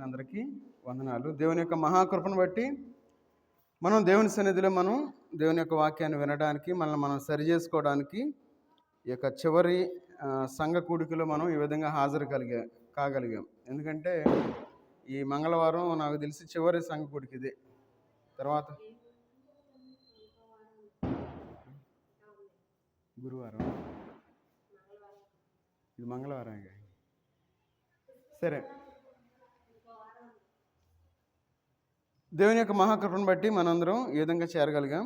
అందరికీ వందనాలు. దేవుని యొక్క మహాకృపను బట్టి మనం దేవుని సన్నిధిలో దేవుని యొక్క వాక్యాన్ని వినడానికి మనం సరి చేసుకోవడానికి ఈ యొక్క చివరి సంఘ కూడికలో మనం ఈ విధంగా కాగలిగాం. ఎందుకంటే ఈ మంగళవారం నాకు తెలిసి చివరి సంఘ కూడిక ఇదే. తర్వాత గురువారం, ఇది మంగళవారం. సరే, దేవుని యొక్క మహాకృపను బట్టి మనందరం ఈ విధంగా చేరగలిగాం.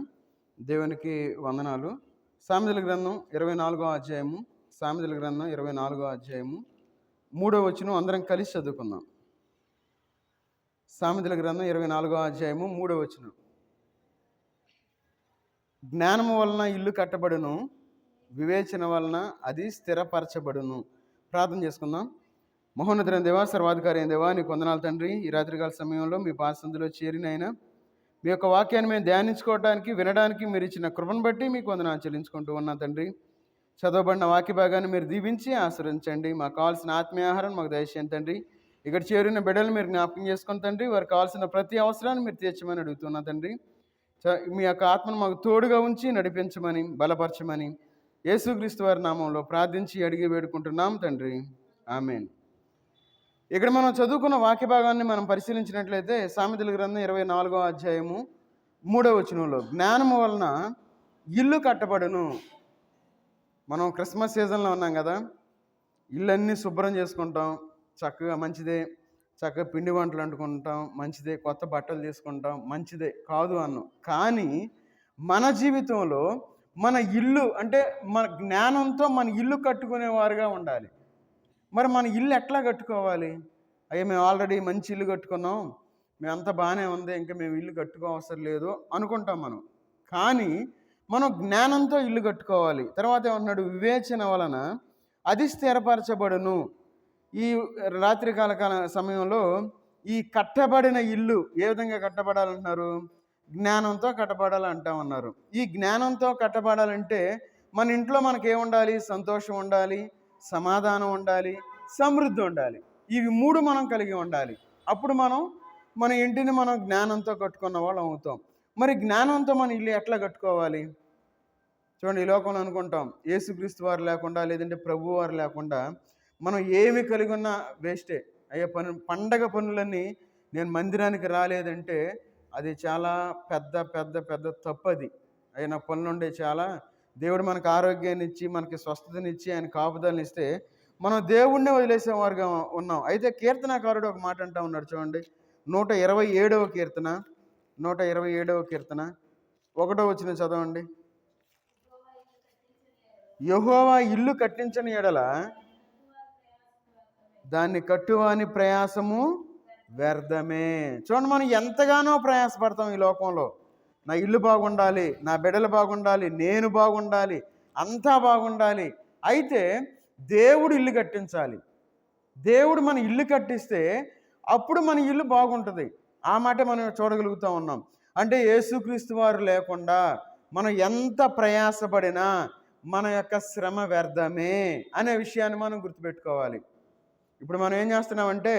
దేవునికి వందనాలు. సామెతల గ్రంథం 24వ అధ్యాయము, సామెతల గ్రంథం 24వ అధ్యాయము 3వ వచనం అందరం కలిసి చదువుకుందాం. సామెతల గ్రంథం 24వ అధ్యాయము 3వ వచనం. జ్ఞానము వలన ఇల్లు కట్టబడును, వివేచన వలన అది స్థిరపరచబడును. ప్రార్థన చేసుకుందాం. మహోన్నతుడైన దేవా, సర్వాధికారి అయిన దేవా, నీకు వందనాలు తండ్రి. ఈ రాత్రికాల సమయంలో మీ పాసందులో చేరినైనా మీ యొక్క వాక్యాన్ని మేము ధ్యానించుకోవడానికి, వినడానికి మీరు ఇచ్చిన కృపను బట్టి మీకు వందనాలు చెల్లించుకుంటూ ఉన్నా తండ్రి. చదవబడిన వాక్య భాగాన్ని మీరు దీవించి ఆశ్రయించండి. మాకు కావాల్సిన ఆత్మీయ ఆహారం మాకు దయచేయండి తండ్రి. ఇక్కడ చేరిన బిడ్డలు మీరు జ్ఞాపకం చేసుకుని తండ్రి, వారికి కావాల్సిన ప్రతి అవసరాన్ని మీరు తీర్చమని అడుగుతున్నా తండ్రి. మీ యొక్క ఆత్మను మాకు తోడుగా ఉంచి నడిపించమని, బలపరచమని యేసుక్రీస్తు వారి నామంలో ప్రార్థించి అడిగి వేడుకుంటున్నాం తండ్రి. ఆమేన్. ఇక్కడ మనం చదువుకున్న వాక్య భాగాన్ని మనం పరిశీలించినట్లయితే సామెతల గ్రంథం 24వ అధ్యాయము 3వ వచనంలో జ్ఞానము వలన ఇల్లు కట్టబడును. మనం క్రిస్మస్ సీజన్లో ఉన్నాం కదా, ఇల్లన్నీ శుభ్రం చేసుకుంటాం, చక్కగా మంచిదే. చక్కగా పిండి వంటలు వండుకుంటాం, మంచిదే. కొత్త బట్టలు తీసుకుంటాం, మంచిదే కాదు అన్ను. కానీ మన జీవితంలో మన ఇల్లు అంటే మన జ్ఞానంతో మన ఇల్లు కట్టుకునేవారుగా ఉండాలి. మరి మన ఇల్లు ఎట్లా కట్టుకోవాలి? అయ్యో, మేము ఆల్రెడీ మంచి ఇల్లు కట్టుకున్నాం, మేమంతా బాగానే ఉంది, ఇంకా మేము ఇల్లు కట్టుకో అవసరం లేదు అనుకుంటాం మనం. కానీ మనం జ్ఞానంతో ఇల్లు కట్టుకోవాలి. తర్వాత ఏమన్నాడు? వివేచన వలన అది స్థిరపరచబడును. ఈ రాత్రికాల సమయంలో ఈ కట్టబడిన ఇల్లు ఏ విధంగా కట్టబడాలంటున్నారు? జ్ఞానంతో కట్టబడాలంటామన్నారు. ఈ జ్ఞానంతో కట్టబడాలంటే మన ఇంట్లో మనకేముండాలి? సంతోషం ఉండాలి, సమాధానం ఉండాలి, సమృద్ధి ఉండాలి. ఇవి 3 మనం కలిగి ఉండాలి. అప్పుడు మన ఇంటిని మనం జ్ఞానంతో కట్టుకున్న వాళ్ళం అవుతాం. మరి జ్ఞానంతో మన ఇల్లు ఎట్లా కట్టుకోవాలి? చూడండి, ఈ లోకంలో అనుకుంటాం యేసుక్రీస్తు వారు లేకుండా, లేదంటే ప్రభు వారు లేకుండా మనం ఏమి కలిగి ఉన్నా వేస్టే. అయ్యే పండగ పనులన్నీ నేను మందిరానికి రాలేదంటే అది చాలా పెద్ద పెద్ద పెద్ద తప్పు. అది అయిన పనులుండే చాలా. దేవుడు మనకు ఆరోగ్యాన్ని ఇచ్చి, మనకి స్వస్థతనిచ్చి, ఆయన కాపుదలని ఇస్తే మనం దేవుణ్ణి వదిలేసేవారుగా ఉన్నాం. అయితే కీర్తనాకారుడు ఒక మాట అంటా ఉన్నాడు. చూడండి, 127వ కీర్తన, 127వ కీర్తన 1వ వచనం చదవండి. యెహోవా ఇల్లు కట్టించని ఎడల దాన్ని కట్టువాని ప్రయాసము వ్యర్థమే. చూడండి, మనం ఎంతగానో ప్రయాసపడతాం ఈ లోకంలో. నా ఇల్లు బాగుండాలి, నా బిడ్డలు బాగుండాలి, నేను బాగుండాలి, అంతా బాగుండాలి. అయితే దేవుడు ఇల్లు కట్టించాలి. దేవుడు మన ఇల్లు కట్టిస్తే అప్పుడు మన ఇల్లు బాగుంటుంది. ఆ మాట మనం చూడగలుగుతూ ఉన్నాం. అంటే యేసుక్రీస్తు వారు లేకుండా మనం ఎంత ప్రయాసపడినా మన యొక్క శ్రమ వ్యర్థమే అనే విషయాన్ని మనం గుర్తుపెట్టుకోవాలి. ఇప్పుడు మనం ఏం చేస్తున్నామంటే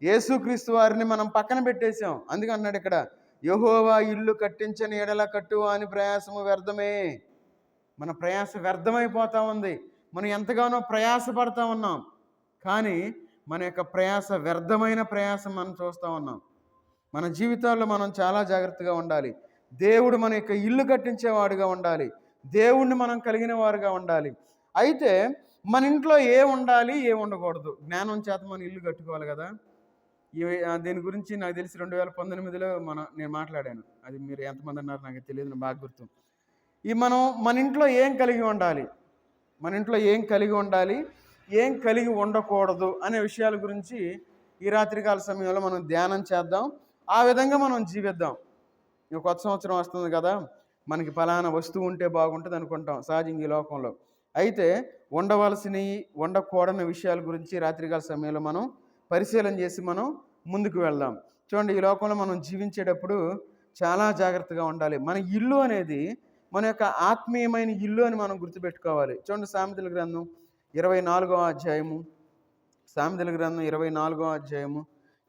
యేసుక్రీస్తు వారిని మనం పక్కన పెట్టేశాం. అందుకే అన్నాడు ఇక్కడ, యెహోవా ఇల్లు కట్టించని ఎడల కట్టువాని ప్రయాసము వ్యర్థమే. మన ప్రయాస వ్యర్థమైపోతూ ఉంది. మనం ఎంతగానో ప్రయాసపడతా ఉన్నాం, కానీ మన యొక్క ప్రయాస వ్యర్థమైన ప్రయాసం మనం చూస్తూ ఉన్నాం. మన జీవితాల్లో మనం చాలా జాగ్రత్తగా ఉండాలి. దేవుడు మన యొక్క ఇల్లు కట్టించేవాడుగా ఉండాలి. దేవుణ్ణి మనం కలిగిన వారుగా ఉండాలి. అయితే మన ఇంట్లో ఏ ఉండాలి, ఏ ఉండకూడదు? జ్ఞానం చేత మనం ఇల్లు కట్టుకోవాలి కదా. దీని గురించి నాకు తెలిసి 2019లో నేను మాట్లాడాను. అది మీరు ఎంతమంది అన్నారు నాకు తెలియదు, నాకు బాగా గుర్తు. మనం మన ఇంట్లో ఏం కలిగి ఉండాలి, మన ఇంట్లో ఏం కలిగి ఉండాలి, ఏం కలిగి ఉండకూడదు అనే విషయాల గురించి ఈ రాత్రికాల సమయంలో మనం ధ్యానం చేద్దాం. ఆ విధంగా మనం జీవిద్దాం. కొత్త సంవత్సరం వస్తుంది కదా, మనకి ఫలానా వస్తువు ఉంటే బాగుంటుంది అనుకుంటాం సహజంగా ఈ లోకంలో. అయితే ఉండవలసినవి, ఉండకూడని విషయాల గురించి రాత్రికాల సమయంలో మనం పరిశీలన చేసి మనం ముందుకు వెళ్దాం. చూడండి, ఈ లోకంలో మనం జీవించేటప్పుడు చాలా జాగ్రత్తగా ఉండాలి. మన ఇల్లు అనేది మన యొక్క ఆత్మీయమైన ఇల్లు అని మనం గుర్తుపెట్టుకోవాలి. చూడండి, సామెతల గ్రంథం 24వ అధ్యాయము, సామెతల గ్రంథం 24వ అధ్యాయము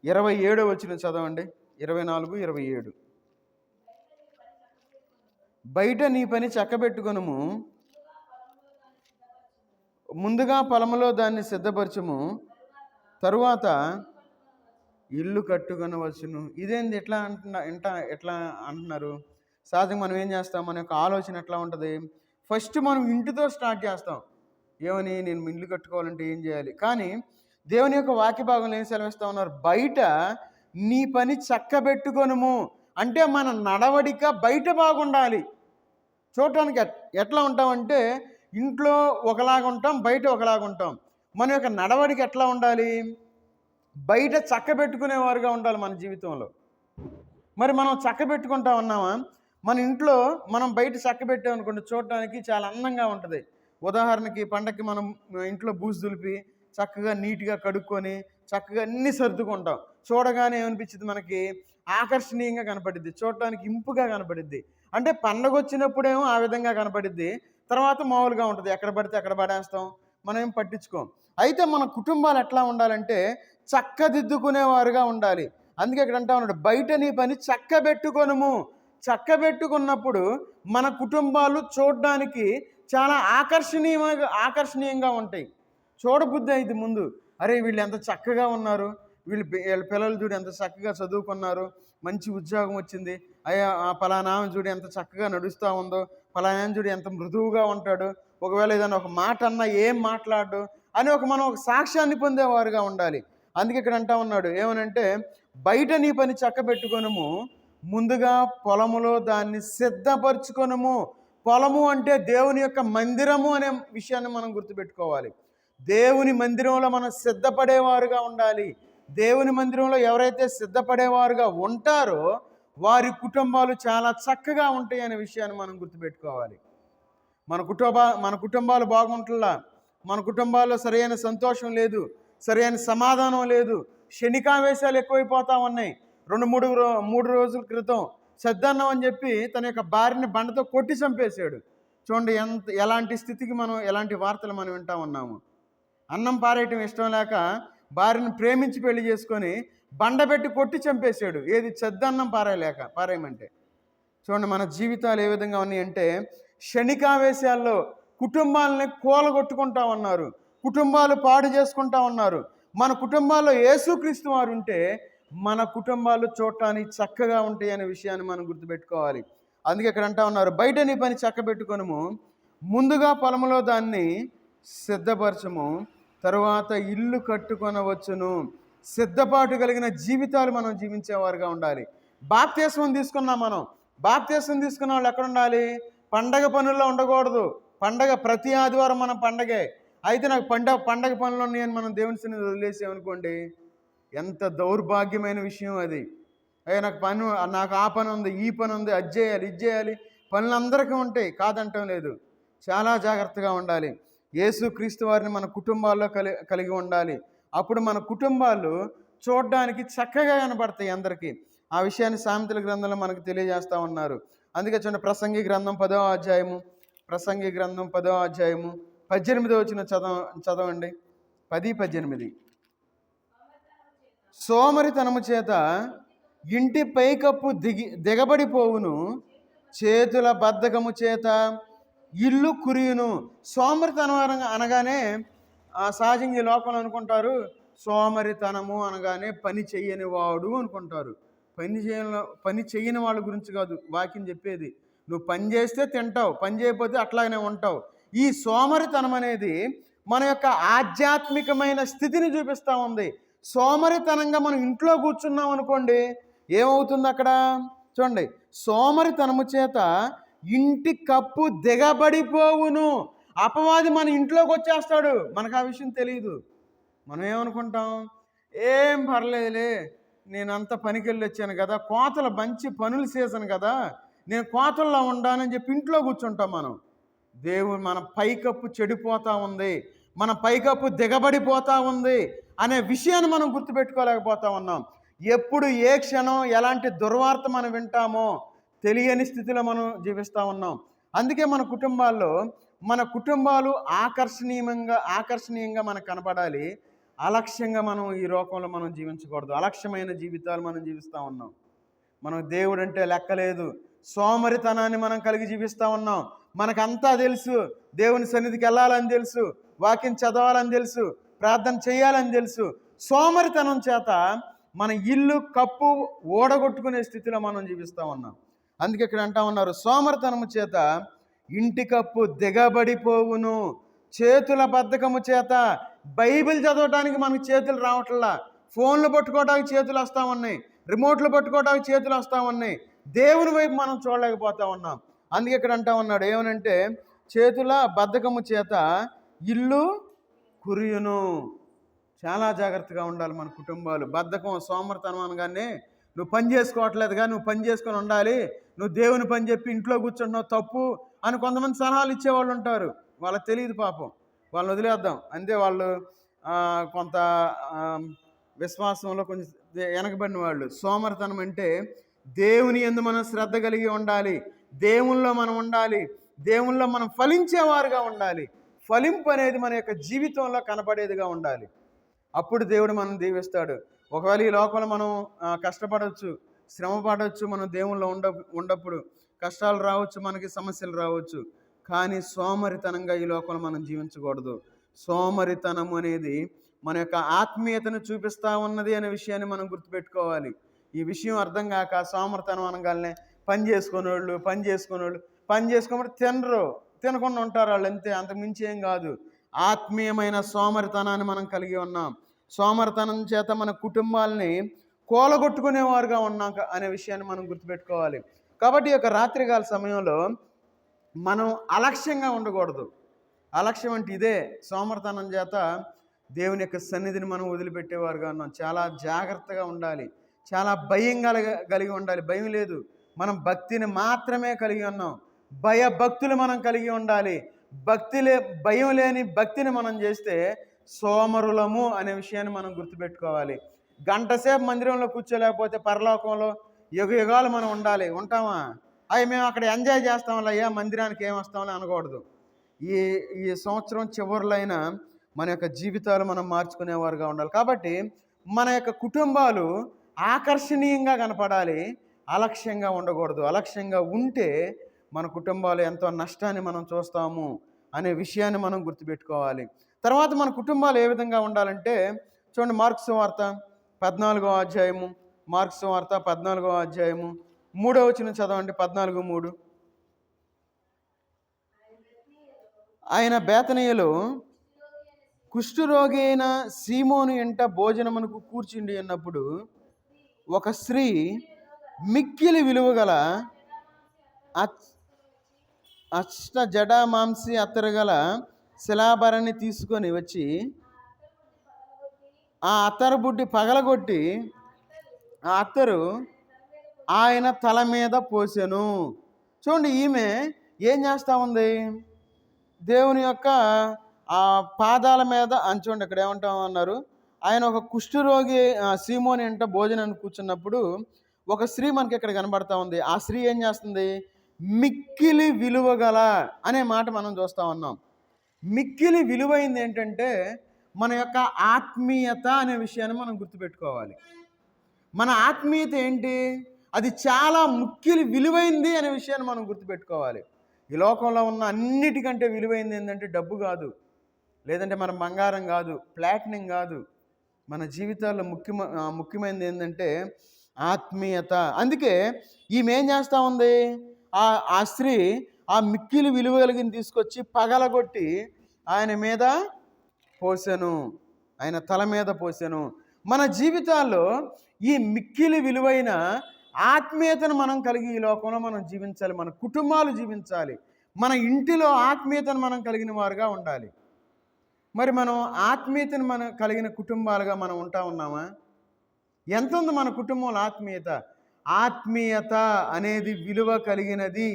27 వచనం చదవండి. 24, 27. బయట నీ పని చక్కబెట్టుకొనుము, ముందుగా పొలములో దాన్ని సిద్ధపరచుము, తరువాత ఇల్లు కట్టుకొనవచ్చును. ఇదేంది ఎట్లా ఎట్లా అంటున్నారు? సహజంగా మనం ఏం చేస్తాం, మన యొక్క ఆలోచన ఎట్లా ఉంటుంది? ఫస్ట్ మనం ఇంటితో స్టార్ట్ చేస్తాం. ఏమని, నేను ఇల్లు కట్టుకోవాలంటే ఏం చేయాలి? కానీ దేవుని యొక్క వాక్య భాగంలో ఏం సెలవిస్తా ఉన్నారు? బయట నీ పని చక్కబెట్టుకొనుము అంటే మన నడవడిక బయట బాగుండాలి. చూడటానికి ఎట్లా ఉంటామంటే ఇంట్లో ఒకలాగా ఉంటాం, బయట ఒకలాగా ఉంటాం. మన యొక్క నడవడిక ఎట్లా ఉండాలి? బయట చక్కబెట్టుకునేవారుగా ఉండాలి మన జీవితంలో. మరి మనం చక్కబెట్టుకుంటా ఉన్నామా? మన ఇంట్లో మనం బయట చక్కబెట్టామనుకోండి, చూడటానికి చాలా అందంగా ఉంటుంది. ఉదాహరణకి పండగకి మనం ఇంట్లో బూజు దులిపి చక్కగా నీట్గా కడుక్కొని చక్కగా అన్నీ సర్దుకుంటాం. చూడగానే ఏమనిపించింది? మనకి ఆకర్షణీయంగా కనపడిద్ది, చూడటానికి ఇంపుగా కనపడిద్ది. అంటే పండగ వచ్చినప్పుడేమో ఆ విధంగా కనపడిద్ది, తర్వాత మామూలుగా ఉంటుంది. ఎక్కడ పడితే అక్కడ పడేస్తాం, మనం ఏం పట్టించుకోం. అయితే మన కుటుంబాలు ఎట్లా ఉండాలంటే చక్కదిద్దుకునేవారుగా ఉండాలి. అందుకే ఇక్కడ అంటా ఉన్నాడు, బయట నీ పని చక్కబెట్టుకొనుము. చక్కబెట్టుకున్నప్పుడు మన కుటుంబాలు చూడడానికి చాలా ఆకర్షణీయంగా ఉంటాయి. చూడబుద్ధి అయితే ముందు, అరే వీళ్ళు ఎంత చక్కగా ఉన్నారు, వీళ్ళ పిల్లలు చూడు ఎంత చక్కగా చదువుకున్నారు, మంచి ఉద్యోగం వచ్చింది, అయ్యా ఆ పలానా చూడు ఎంత చక్కగా నడుస్తూ ఉందో, పలానా చూడు ఎంత మృదువుగా ఉంటాడు, ఒకవేళ ఏదైనా ఒక మాట అన్నా ఏం మాట్లాడు అని మనం ఒక సాక్ష్యాన్ని పొందేవారుగా ఉండాలి. అందుకే ఇక్కడ అంటా ఉన్నాడు ఏమనంటే, బయట నీ పని చక్కబెట్టుకొనుము, ముందుగా పొలములో దాన్ని సిద్ధపరచుకొనుము. పొలము అంటే దేవుని యొక్క మందిరము అనే విషయాన్ని మనం గుర్తుపెట్టుకోవాలి. దేవుని మందిరంలో మనం సిద్ధపడేవారుగా ఉండాలి. దేవుని మందిరంలో ఎవరైతే సిద్ధపడేవారుగా ఉంటారో వారి కుటుంబాలు చాలా చక్కగా ఉంటాయి అనే విషయాన్ని మనం గుర్తుపెట్టుకోవాలి. మన కుటుంబాలు బాగుంటున్నా, మన కుటుంబాల్లో సరైన సంతోషం లేదు, సరైన సమాధానం లేదు, క్షణికావేశాలు ఎక్కువైపోతా ఉన్నాయి. 3 రోజుల క్రితం సద్దన్నం అని చెప్పి తన యొక్క భార్యని బండతో కొట్టి చంపేశాడు. చూడండి ఎలాంటి స్థితికి ఎలాంటి వార్తలు మనం వింటా ఉన్నాము. అన్నం పారేయటం ఇష్టం లేక భార్యను ప్రేమించి పెళ్లి చేసుకొని బండబెట్టి కొట్టి చంపేశాడు. ఏది? సద్దన్నం పారేయమంటే. చూడండి మన జీవితాలు ఏ విధంగా ఉన్నాయంటే క్షణికావేశాల్లో కుటుంబాలని కూలగొట్టుకుంటా ఉన్నారు, కుటుంబాలు పాడు చేసుకుంటా ఉన్నారు. మన కుటుంబాల్లో యేసుక్రీస్తు వారు ఉంటే మన కుటుంబాలు చూడటానికి చక్కగా ఉంటాయి అనే విషయాన్ని మనం గుర్తుపెట్టుకోవాలి. అందుకే ఇక్కడ అంటా ఉన్నారు, బయట నీ పని చక్కబెట్టుకొనుము, ముందుగా పొలములో దాన్ని సిద్ధపరచము, తరువాత ఇల్లు కట్టుకొనవచ్చును. సిద్ధపాటు కలిగిన జీవితాలు మనం జీవించేవారుగా ఉండాలి. బాప్తిస్మం తీసుకున్నాం మనం. బాప్తిస్మం తీసుకున్న వాళ్ళు ఎక్కడ ఉండాలి? పండగ పనుల్లో ఉండకూడదు. పండగ ప్రతి ఆదివారం మనం పండగే. అయితే నాకు పండగ పనులు ఉన్నాయని మనం దేవుని సన్నిధిని వదిలేసామనుకోండి, ఎంత దౌర్భాగ్యమైన విషయం అది. అయ్యా నాకు ఆ పని ఉంది, ఈ పని ఉంది, అది చేయాలి, ఇది చేయాలి, పనులు అందరికీ ఉంటాయి, కాదంటం లేదు. చాలా జాగ్రత్తగా ఉండాలి. యేసుక్రీస్తు వారిని మన కుటుంబాల్లో కలిగి ఉండాలి. అప్పుడు మన కుటుంబాలు చూడడానికి చక్కగా కనబడతాయి అందరికీ. ఆ విషయాన్ని సామెతల గ్రంథంలో మనకు తెలియజేస్తూ ఉన్నారు. అందుకే చూడండి, ప్రసంగి గ్రంథం 10వ అధ్యాయము, ప్రసంగి గ్రంథం 10వ అధ్యాయము 18వ వచనం చదవండి. 10-18. సోమరితనము చేత ఇంటి పైకప్పు దిగబడిపోవును, చేతుల బద్ధకము చేత ఇల్లు కురియును. సోమరితనం అనగానే సహజంగా ఈ లోకంలో అనుకుంటారు, సోమరితనము అనగానే పని చెయ్యని వాడు అనుకుంటారు. పని చెయ్యని వాళ్ళ గురించి కాదు వాక్యం చెప్పేది. నువ్వు పని చేస్తే తింటావు, పని చేయకపోతే అట్లాగనే ఉంటావు. ఈ సోమరితనం అనేది మన యొక్క ఆధ్యాత్మికమైన స్థితిని చూపిస్తూ ఉంది. సోమరితనంగా మనం ఇంట్లో కూర్చున్నాం అనుకోండి, ఏమవుతుంది అక్కడ? చూడండి, సోమరితనము చేత ఇంటి కప్పు దిగబడిపోవును. అపవాది మన ఇంట్లోకి వచ్చేస్తాడు, మనకు ఆ విషయం తెలియదు. మనం ఏమనుకుంటాం, ఏం పర్లేదులే, నేను అంత పనికి వెళ్ళి వచ్చాను కదా, కోతల మంచి పనుల సీజన్ కదా, నేను కోతల్లో ఉండానని చెప్పి ఇంట్లో కూర్చుంటాం మనం. దేవుడు మన పైకప్పు చెడిపోతూ ఉంది, మన పైకప్పు దిగబడిపోతూ ఉంది అనే విషయాన్ని మనం గుర్తుపెట్టుకోలేకపోతా ఉన్నాం. ఎప్పుడు ఏ క్షణం ఎలాంటి దుర్వార్త మనం వింటామో తెలియని స్థితిలో మనం జీవిస్తూ ఉన్నాం. అందుకే మన కుటుంబాలు ఆకర్షణీయంగా మనకు కనపడాలి. అలక్ష్యంగా మనం ఈ లోకంలో మనం జీవించకూడదు. అలక్ష్యమైన జీవితాలు మనం జీవిస్తూ ఉన్నాం. మనం దేవుడు అంటే లెక్కలేదు, సోమరితనాన్ని మనం కలిగి జీవిస్తూ ఉన్నాం. మనకంతా తెలుసు, దేవుని సన్నిధికి వెళ్ళాలని తెలుసు, వాక్యం చదవాలని తెలుసు, ప్రార్థన చేయాలని తెలుసు. సోమరితనం చేత మన ఇల్లు కప్పు ఓడగొట్టుకునే స్థితిలో మనం జీవిస్తూ ఉన్నాం. అందుకే ఇక్కడ అంటా ఉన్నారు, సోమరితనము చేత ఇంటి కప్పు దిగబడిపోవును, చేతుల బద్ధకము చేత. బైబిల్ చదవడానికి మనకు చేతులు రావట్లా, ఫోన్లు పట్టుకోవడానికి చేతులు వస్తూ ఉన్నాయి, రిమోట్లు పట్టుకోవడానికి చేతులు వస్తూ ఉన్నాయి. దేవుని వైపు మనం చూడలేకపోతా ఉన్నాం. అందుకే ఇక్కడ అంటా ఉన్నాడు ఏమనంటే, చేతుల బద్ధకము చేత ఇల్లు కురియును. చాలా జాగ్రత్తగా ఉండాలి మన కుటుంబాలు. బద్ధకం, సోమరితనం అనగానే నువ్వు పని చేసుకోవట్లేదుగా, నువ్వు పని చేసుకొని ఉండాలి, నువ్వు దేవుని పని చెప్పి ఇంట్లో కూర్చుంటున్నావు తప్పు అని కొంతమంది సలహాలు ఇచ్చేవాళ్ళు ఉంటారు. వాళ్ళకి తెలియదు పాపం, వాళ్ళని వదిలేద్దాం అంతే. వాళ్ళు కొంత విశ్వాసంలో కొంచెం వెనకబడిన వాళ్ళు. సోమరితనం అంటే దేవుని యందు మనం శ్రద్ధ కలిగి ఉండాలి, దేవునిలో మనం ఉండాలి, దేవునిలో మనం ఫలించేవారుగా ఉండాలి. ఫలింపు అనేది మన యొక్క జీవితంలో కనపడేదిగా ఉండాలి. అప్పుడు దేవుడు మనం దీవిస్తాడు. ఒకవేళ ఈ లోకంలో మనం కష్టపడవచ్చు, శ్రమ పడవచ్చు, మనం దేవునిలో ఉండప్పుడు కష్టాలు రావచ్చు, మనకి సమస్యలు రావచ్చు. కానీ సోమరితనంగా ఈ లోకంలో మనం జీవించకూడదు. సోమరితనం అనేది మన యొక్క ఆత్మీయతను చూపిస్తూ ఉన్నది అనే విషయాన్ని మనం గుర్తుపెట్టుకోవాలి. ఈ విషయం అర్థం కాక సోమరితనం అనగానే పని చేసుకునేవాళ్ళు పని చేసుకోమంటే తినకుండా ఉంటారు వాళ్ళు, అంతే, అంతకుమించి ఏం కాదు. ఆత్మీయమైన సోమరితనాన్ని మనం కలిగి ఉన్నాం. సోమరితనం చేత మన కుటుంబాలని కూలగొట్టుకునేవారుగా ఉన్నాం అనే విషయాన్ని మనం గుర్తుపెట్టుకోవాలి. కాబట్టి ఈ యొక్క రాత్రికాల సమయంలో మనం అలక్ష్యంగా ఉండకూడదు. అలక్ష్యం అంటే ఇదే, సోమరితనం చేత దేవుని యొక్క సన్నిధిని మనం వదిలిపెట్టేవారుగా ఉన్నాం. చాలా జాగ్రత్తగా ఉండాలి, చాలా భయం కలిగి ఉండాలి. భయం లేదు, మనం భక్తిని మాత్రమే కలిగి ఉన్నాం. భక్తులు మనం కలిగి ఉండాలి. భయం లేని భక్తిని మనం చేస్తే సోమరులము అనే విషయాన్ని మనం గుర్తుపెట్టుకోవాలి. గంటసేపు మందిరంలో కూర్చోలేకపోతే పరలోకంలో యుగాలు మనం ఉంటామా? మేము అక్కడ ఎంజాయ్ చేస్తాంలే, అయ్యా మందిరానికి ఏమొస్తామని అనకూడదు. ఈ సంవత్సరం చివరిలైన మన యొక్క జీవితాలు మనం మార్చుకునేవారుగా ఉండాలి. కాబట్టి మన యొక్క కుటుంబాలు ఆకర్షణీయంగా కనపడాలి, అలక్ష్యంగా ఉండకూడదు. అలక్ష్యంగా ఉంటే మన కుటుంబాలు ఎంతో నష్టాన్ని మనం చూస్తాము అనే విషయాన్ని మనం గుర్తుపెట్టుకోవాలి. తర్వాత మన కుటుంబాలు ఏ విధంగా ఉండాలంటే చూడండి, మార్క్స్ వార్త 14వ అధ్యాయము, మార్క్స్ వార్త 14వ అధ్యాయము 3వ వచనం చదవండి. 14:3. ఆయన బేతనీయలో కుష్ఠరోగి అయిన సీమోను ఇంట భోజనమునకు కూర్చుండి ఉన్నప్పుడు ఒక స్త్రీ మిక్కిలి విలువగల అష్ట జడామాంసి అత్తరుగల శిలాభరణి తీసుకొని వచ్చి ఆ అత్తరు బుడ్డి పగలగొట్టి ఆ అత్తరు ఆయన తల మీద పోసెను. చూడండి, ఈమె ఏం చేస్తూ ఉంది? దేవుని యొక్క ఆ పాదాల మీద చూడండి, ఇక్కడ ఏమంటామన్నారు, ఆయన ఒక కుష్ఠరోగి సీమోని ఇంట భోజనాన్ని కూర్చున్నప్పుడు ఒక స్త్రీ మనకి ఇక్కడ కనబడతా ఉంది. ఆ స్త్రీ ఏం చేస్తుంది? మిక్కిలి విలువగల అనే మాట మనం చూస్తూ ఉన్నాం. మిక్కిలి విలువైంది ఏంటంటే మన యొక్క ఆత్మీయత అనే విషయాన్ని మనం గుర్తుపెట్టుకోవాలి. మన ఆత్మీయత ఏంటి? అది చాలా మిక్కిలి విలువైంది అనే విషయాన్ని మనం గుర్తుపెట్టుకోవాలి. ఈ లోకంలో ఉన్న అన్నిటికంటే విలువైంది ఏంటంటే డబ్బు కాదు, లేదంటే మన బంగారం కాదు, ప్లాటినం కాదు. మన జీవితాల్లో ముఖ్యమైనది ఏంటంటే ఆత్మీయత. అందుకే ఈమె ఏం చేస్తూ ఉంది? ఆ స్త్రీ ఆ మిక్కిలి విలువ కలిగిన తీసుకొచ్చి పగలగొట్టి ఆయన మీద పోసెను, ఆయన తల మీద పోసెను. మన జీవితాల్లో ఈ మిక్కిలి విలువైన ఆత్మీయతను మనం కలిగి ఈ లోకంలో మనం జీవించాలి. మన కుటుంబాలు జీవించాలి. మన ఇంటిలో ఆత్మీయతను మనం కలిగిన వారుగా ఉండాలి. మరి మనం ఆత్మీయతను మనం కలిగిన కుటుంబాలుగా మనం ఉన్నామా? ఎంత ఉంది మన కుటుంబంలో ఆత్మీయత? ఆత్మీయత అనేది విలువ కలిగినది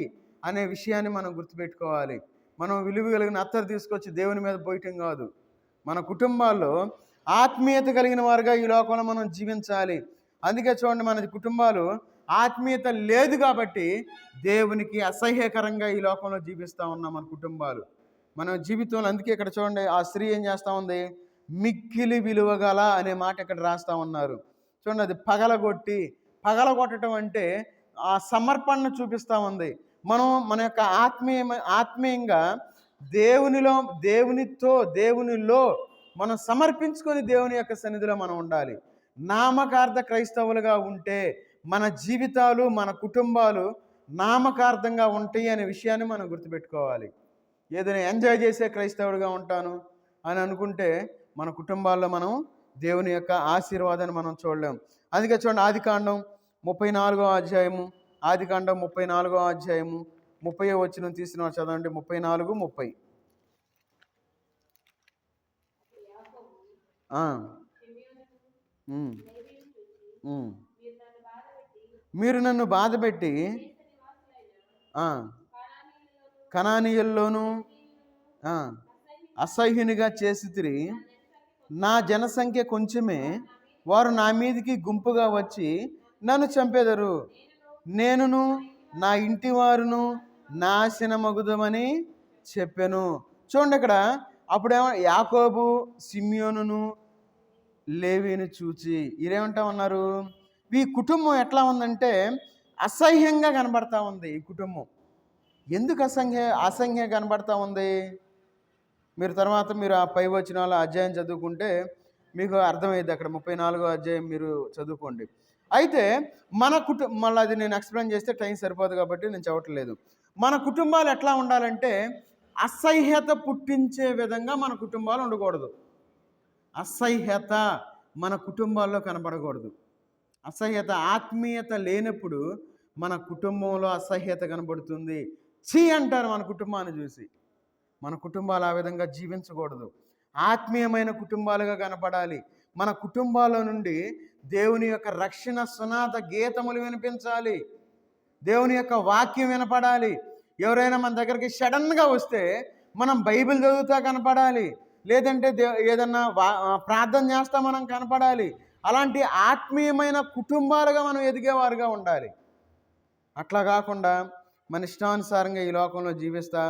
అనే విషయాన్ని మనం గుర్తుపెట్టుకోవాలి. మనం విలువ కలిగిన అత్తరు తీసుకొచ్చి దేవుని మీద పోయటం కాదు. మన కుటుంబాల్లో ఆత్మీయత కలిగిన వారుగా ఈ లోకంలో మనం జీవించాలి. అందుకే చూడండి, మన కుటుంబాలు ఆత్మీయత లేదు కాబట్టి దేవునికి అసహ్యకరంగా ఈ లోకంలో జీవిస్తూ ఉన్నాం మన కుటుంబాలు. మన జీవితంలో. అందుకే ఇక్కడ చూడండి, ఆ స్త్రీ ఏం చేస్తూ ఉంది? మిక్కిలి విలువగల అనే మాట ఇక్కడ రాస్తా ఉన్నారు. చూడండి, అది పగలగొట్టడం అంటే ఆ సమర్పణను చూపిస్తూ ఉంది. మనం మన యొక్క ఆత్మీయంగా దేవునిలో మనం సమర్పించుకొని దేవుని యొక్క సన్నిధిలో మనం ఉండాలి. నామకార్థ క్రైస్తవులుగా ఉంటే మన జీవితాలు, మన కుటుంబాలు నామకార్థంగా ఉంటాయి అనే విషయాన్ని మనం గుర్తుపెట్టుకోవాలి. ఏదైనా ఎంజాయ్ చేసే క్రైస్తవుడిగా ఉంటాను అని అనుకుంటే మన కుటుంబాల్లో మనం దేవుని యొక్క ఆశీర్వాదాన్ని మనం చూడలేం. అందుకే చూడండి, ఆదికాండం 34వ అధ్యాయము 30వ వచనం తీసిన చదవండి. 34:30. మీరు నన్ను బాధపెట్టి కనానీయుల్లోనూ అసహ్యునిగా చేసితిరి. నా జనసంఖ్య కొంచెమే, వారు నా మీదికి గుంపుగా వచ్చి నన్ను చంపెదరు. నేనును నా ఇంటి వారును నాశనమగుదమని చెప్పాను. చూడండి, ఇక్కడ అప్పుడేమో యాకోబు, సిమియోనును, లేవీని చూచి ఇదేమంటా ఉన్నారు, ఈ కుటుంబం ఎట్లా ఉందంటే అసహ్యంగా కనబడతా ఉంది. ఈ కుటుంబం ఎందుకు అసహ్యంగా కనబడతా ఉంది? మీరు ఆ పై వచనాల అధ్యాయం చదువుకుంటే మీకు అర్థమైంది. అక్కడ 34వ అధ్యాయం మీరు చదువుకోండి. అయితే మళ్ళీ అది నేను ఎక్స్ప్లెయిన్ చేస్తే టైం సరిపోదు కాబట్టి నేను చెప్పట్లేదు. మన కుటుంబాలు ఎట్లా ఉండాలంటే అసహ్యత పుట్టించే విధంగా మన కుటుంబాలు ఉండకూడదు. అసహ్యత మన కుటుంబాల్లో కనబడకూడదు. అసహ్యత, ఆత్మీయత లేనప్పుడు మన కుటుంబంలో అసహ్యత కనబడుతుంది. చీ అంటారు మన కుటుంబాన్ని చూసి. మన కుటుంబాలు ఆ విధంగా జీవించకూడదు. ఆత్మీయమైన కుటుంబాలుగా కనపడాలి. మన కుటుంబాల నుండి దేవుని యొక్క రక్షణ సునాద గీతములు వినిపించాలి. దేవుని యొక్క వాక్యం వినపడాలి. ఎవరైనా మన దగ్గరికి సడన్గా వస్తే మనం బైబిల్ చదువుతా కనపడాలి, లేదంటే ఏదన్నా ప్రార్థన చేస్తా మనం కనపడాలి. అలాంటి ఆత్మీయమైన కుటుంబాలుగా మనం ఎదిగేవారుగా ఉండాలి. అట్లా కాకుండా మన ఇష్టానుసారంగా ఈ లోకంలో జీవిస్తా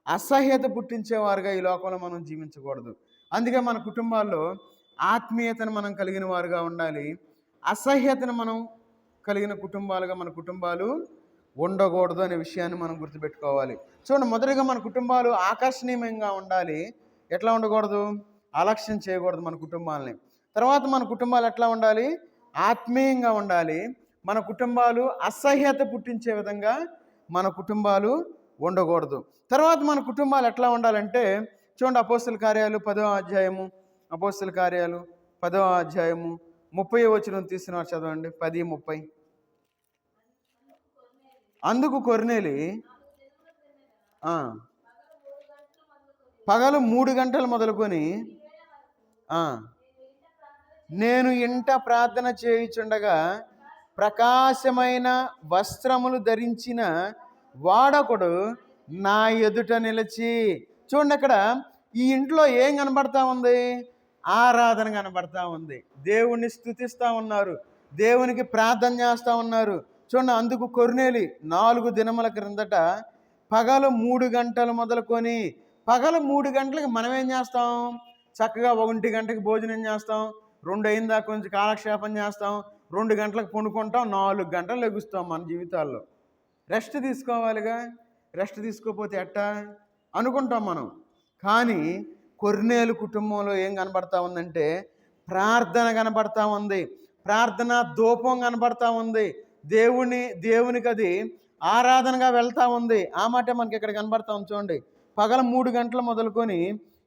అసహ్యత పుట్టించేవారుగా ఈ లోకంలో మనం జీవించకూడదు. అందుకే మన కుటుంబాల్లో ఆత్మీయతను మనం కలిగిన వారుగా ఉండాలి. అసహ్యతను మనం కలిగిన కుటుంబాలుగా మన కుటుంబాలు ఉండకూడదు అనే విషయాన్ని మనం గుర్తుపెట్టుకోవాలి. చూడండి, మొదటిగా మన కుటుంబాలు ఆకర్షణీయంగా ఉండాలి. ఎట్లా ఉండకూడదు? అలక్ష్యం చేయకూడదు మన కుటుంబాలని. తర్వాత మన కుటుంబాలు ఎట్లా ఉండాలి? ఆత్మీయంగా ఉండాలి. మన కుటుంబాలు అసహ్యత పుట్టించే విధంగా మన కుటుంబాలు ఉండకూడదు. తర్వాత మన కుటుంబాలు ఎట్లా ఉండాలంటే చూడండి, అపోస్తల కార్యాలు 10వ అధ్యాయము 30వ వచనం తీసిన చదవండి. 10:30. అందుకు కొర్నేలి పగలు 3 గంటలు మొదలుకొని నేను ఇంట ప్రార్థన చేయుచుండగా ప్రకాశమైన వస్త్రములు ధరించిన వాడొకడు నా ఎదుట నిలిచి. చూడండి, అక్కడ ఈ ఇంట్లో ఏం కనబడతా ఉంది? ఆరాధన కనబడతా ఉంది. దేవుణ్ణి స్తుతిస్తూ ఉన్నారు, దేవునికి ప్రార్థన చేస్తూ ఉన్నారు. చూడండి, అందుకు కొర్నేలి 4 దినముల క్రిందట పగలు 3 గంటలు మొదలుకొని, పగలు 3 గంటలకి మనం ఏం చేస్తాం? చక్కగా 1 గంటకి భోజనం చేస్తాం, 2 అయిందా కొంచెం కాలక్షేపం చేస్తాం, 2 గంటలకు పండుకుంటాం, 4 గంటలు లెగుస్తాం. మన జీవితాల్లో రెస్ట్ తీసుకోవాలిగా. రెస్ట్ తీసుకోకపోతే ఎట్టా అనుకుంటాం మనం. కానీ కొర్నేలు కుటుంబంలో ఏం కనబడతా ఉందంటే ప్రార్థన కనబడతా ఉంది, ప్రార్థన ధూపం కనబడతా ఉంది, దేవునికి అది ఆరాధనగా వెళ్తూ ఉంది. ఆ మాట మనకి ఇక్కడ కనబడతా ఉంది. చూడండి, పగల 3 గంటలు మొదలుకొని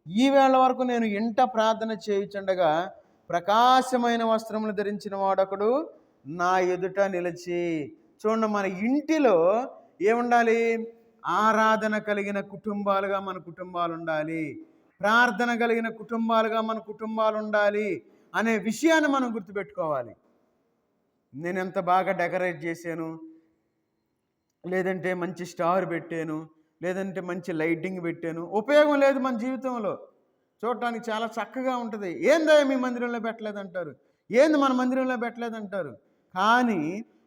ఈ వేళ వరకు నేను ఇంట ప్రార్థన చేయుచుండగా ప్రకాశమైన వస్త్రములు ధరించిన వాడొకడు నా ఎదుట నిలిచి. చూడండి, మన ఇంటిలో ఏముండాలి? ఆరాధన కలిగిన కుటుంబాలుగా మన కుటుంబాలు ఉండాలి, ప్రార్థన కలిగిన కుటుంబాలుగా మన కుటుంబాలు ఉండాలి అనే విషయాన్ని మనం గుర్తుపెట్టుకోవాలి. నేను ఎంత బాగా డెకరేట్ చేశాను, లేదంటే మంచి స్టార్ పెట్టాను, లేదంటే మంచి లైటింగ్ పెట్టాను, ఉపయోగం లేదు మన జీవితంలో. చూడటానికి చాలా చక్కగా ఉంటుంది. ఏందా మీ మందిరంలో పెట్టలేదంటారు, ఏంది మన మందిరంలో పెట్టలేదంటారు. కానీ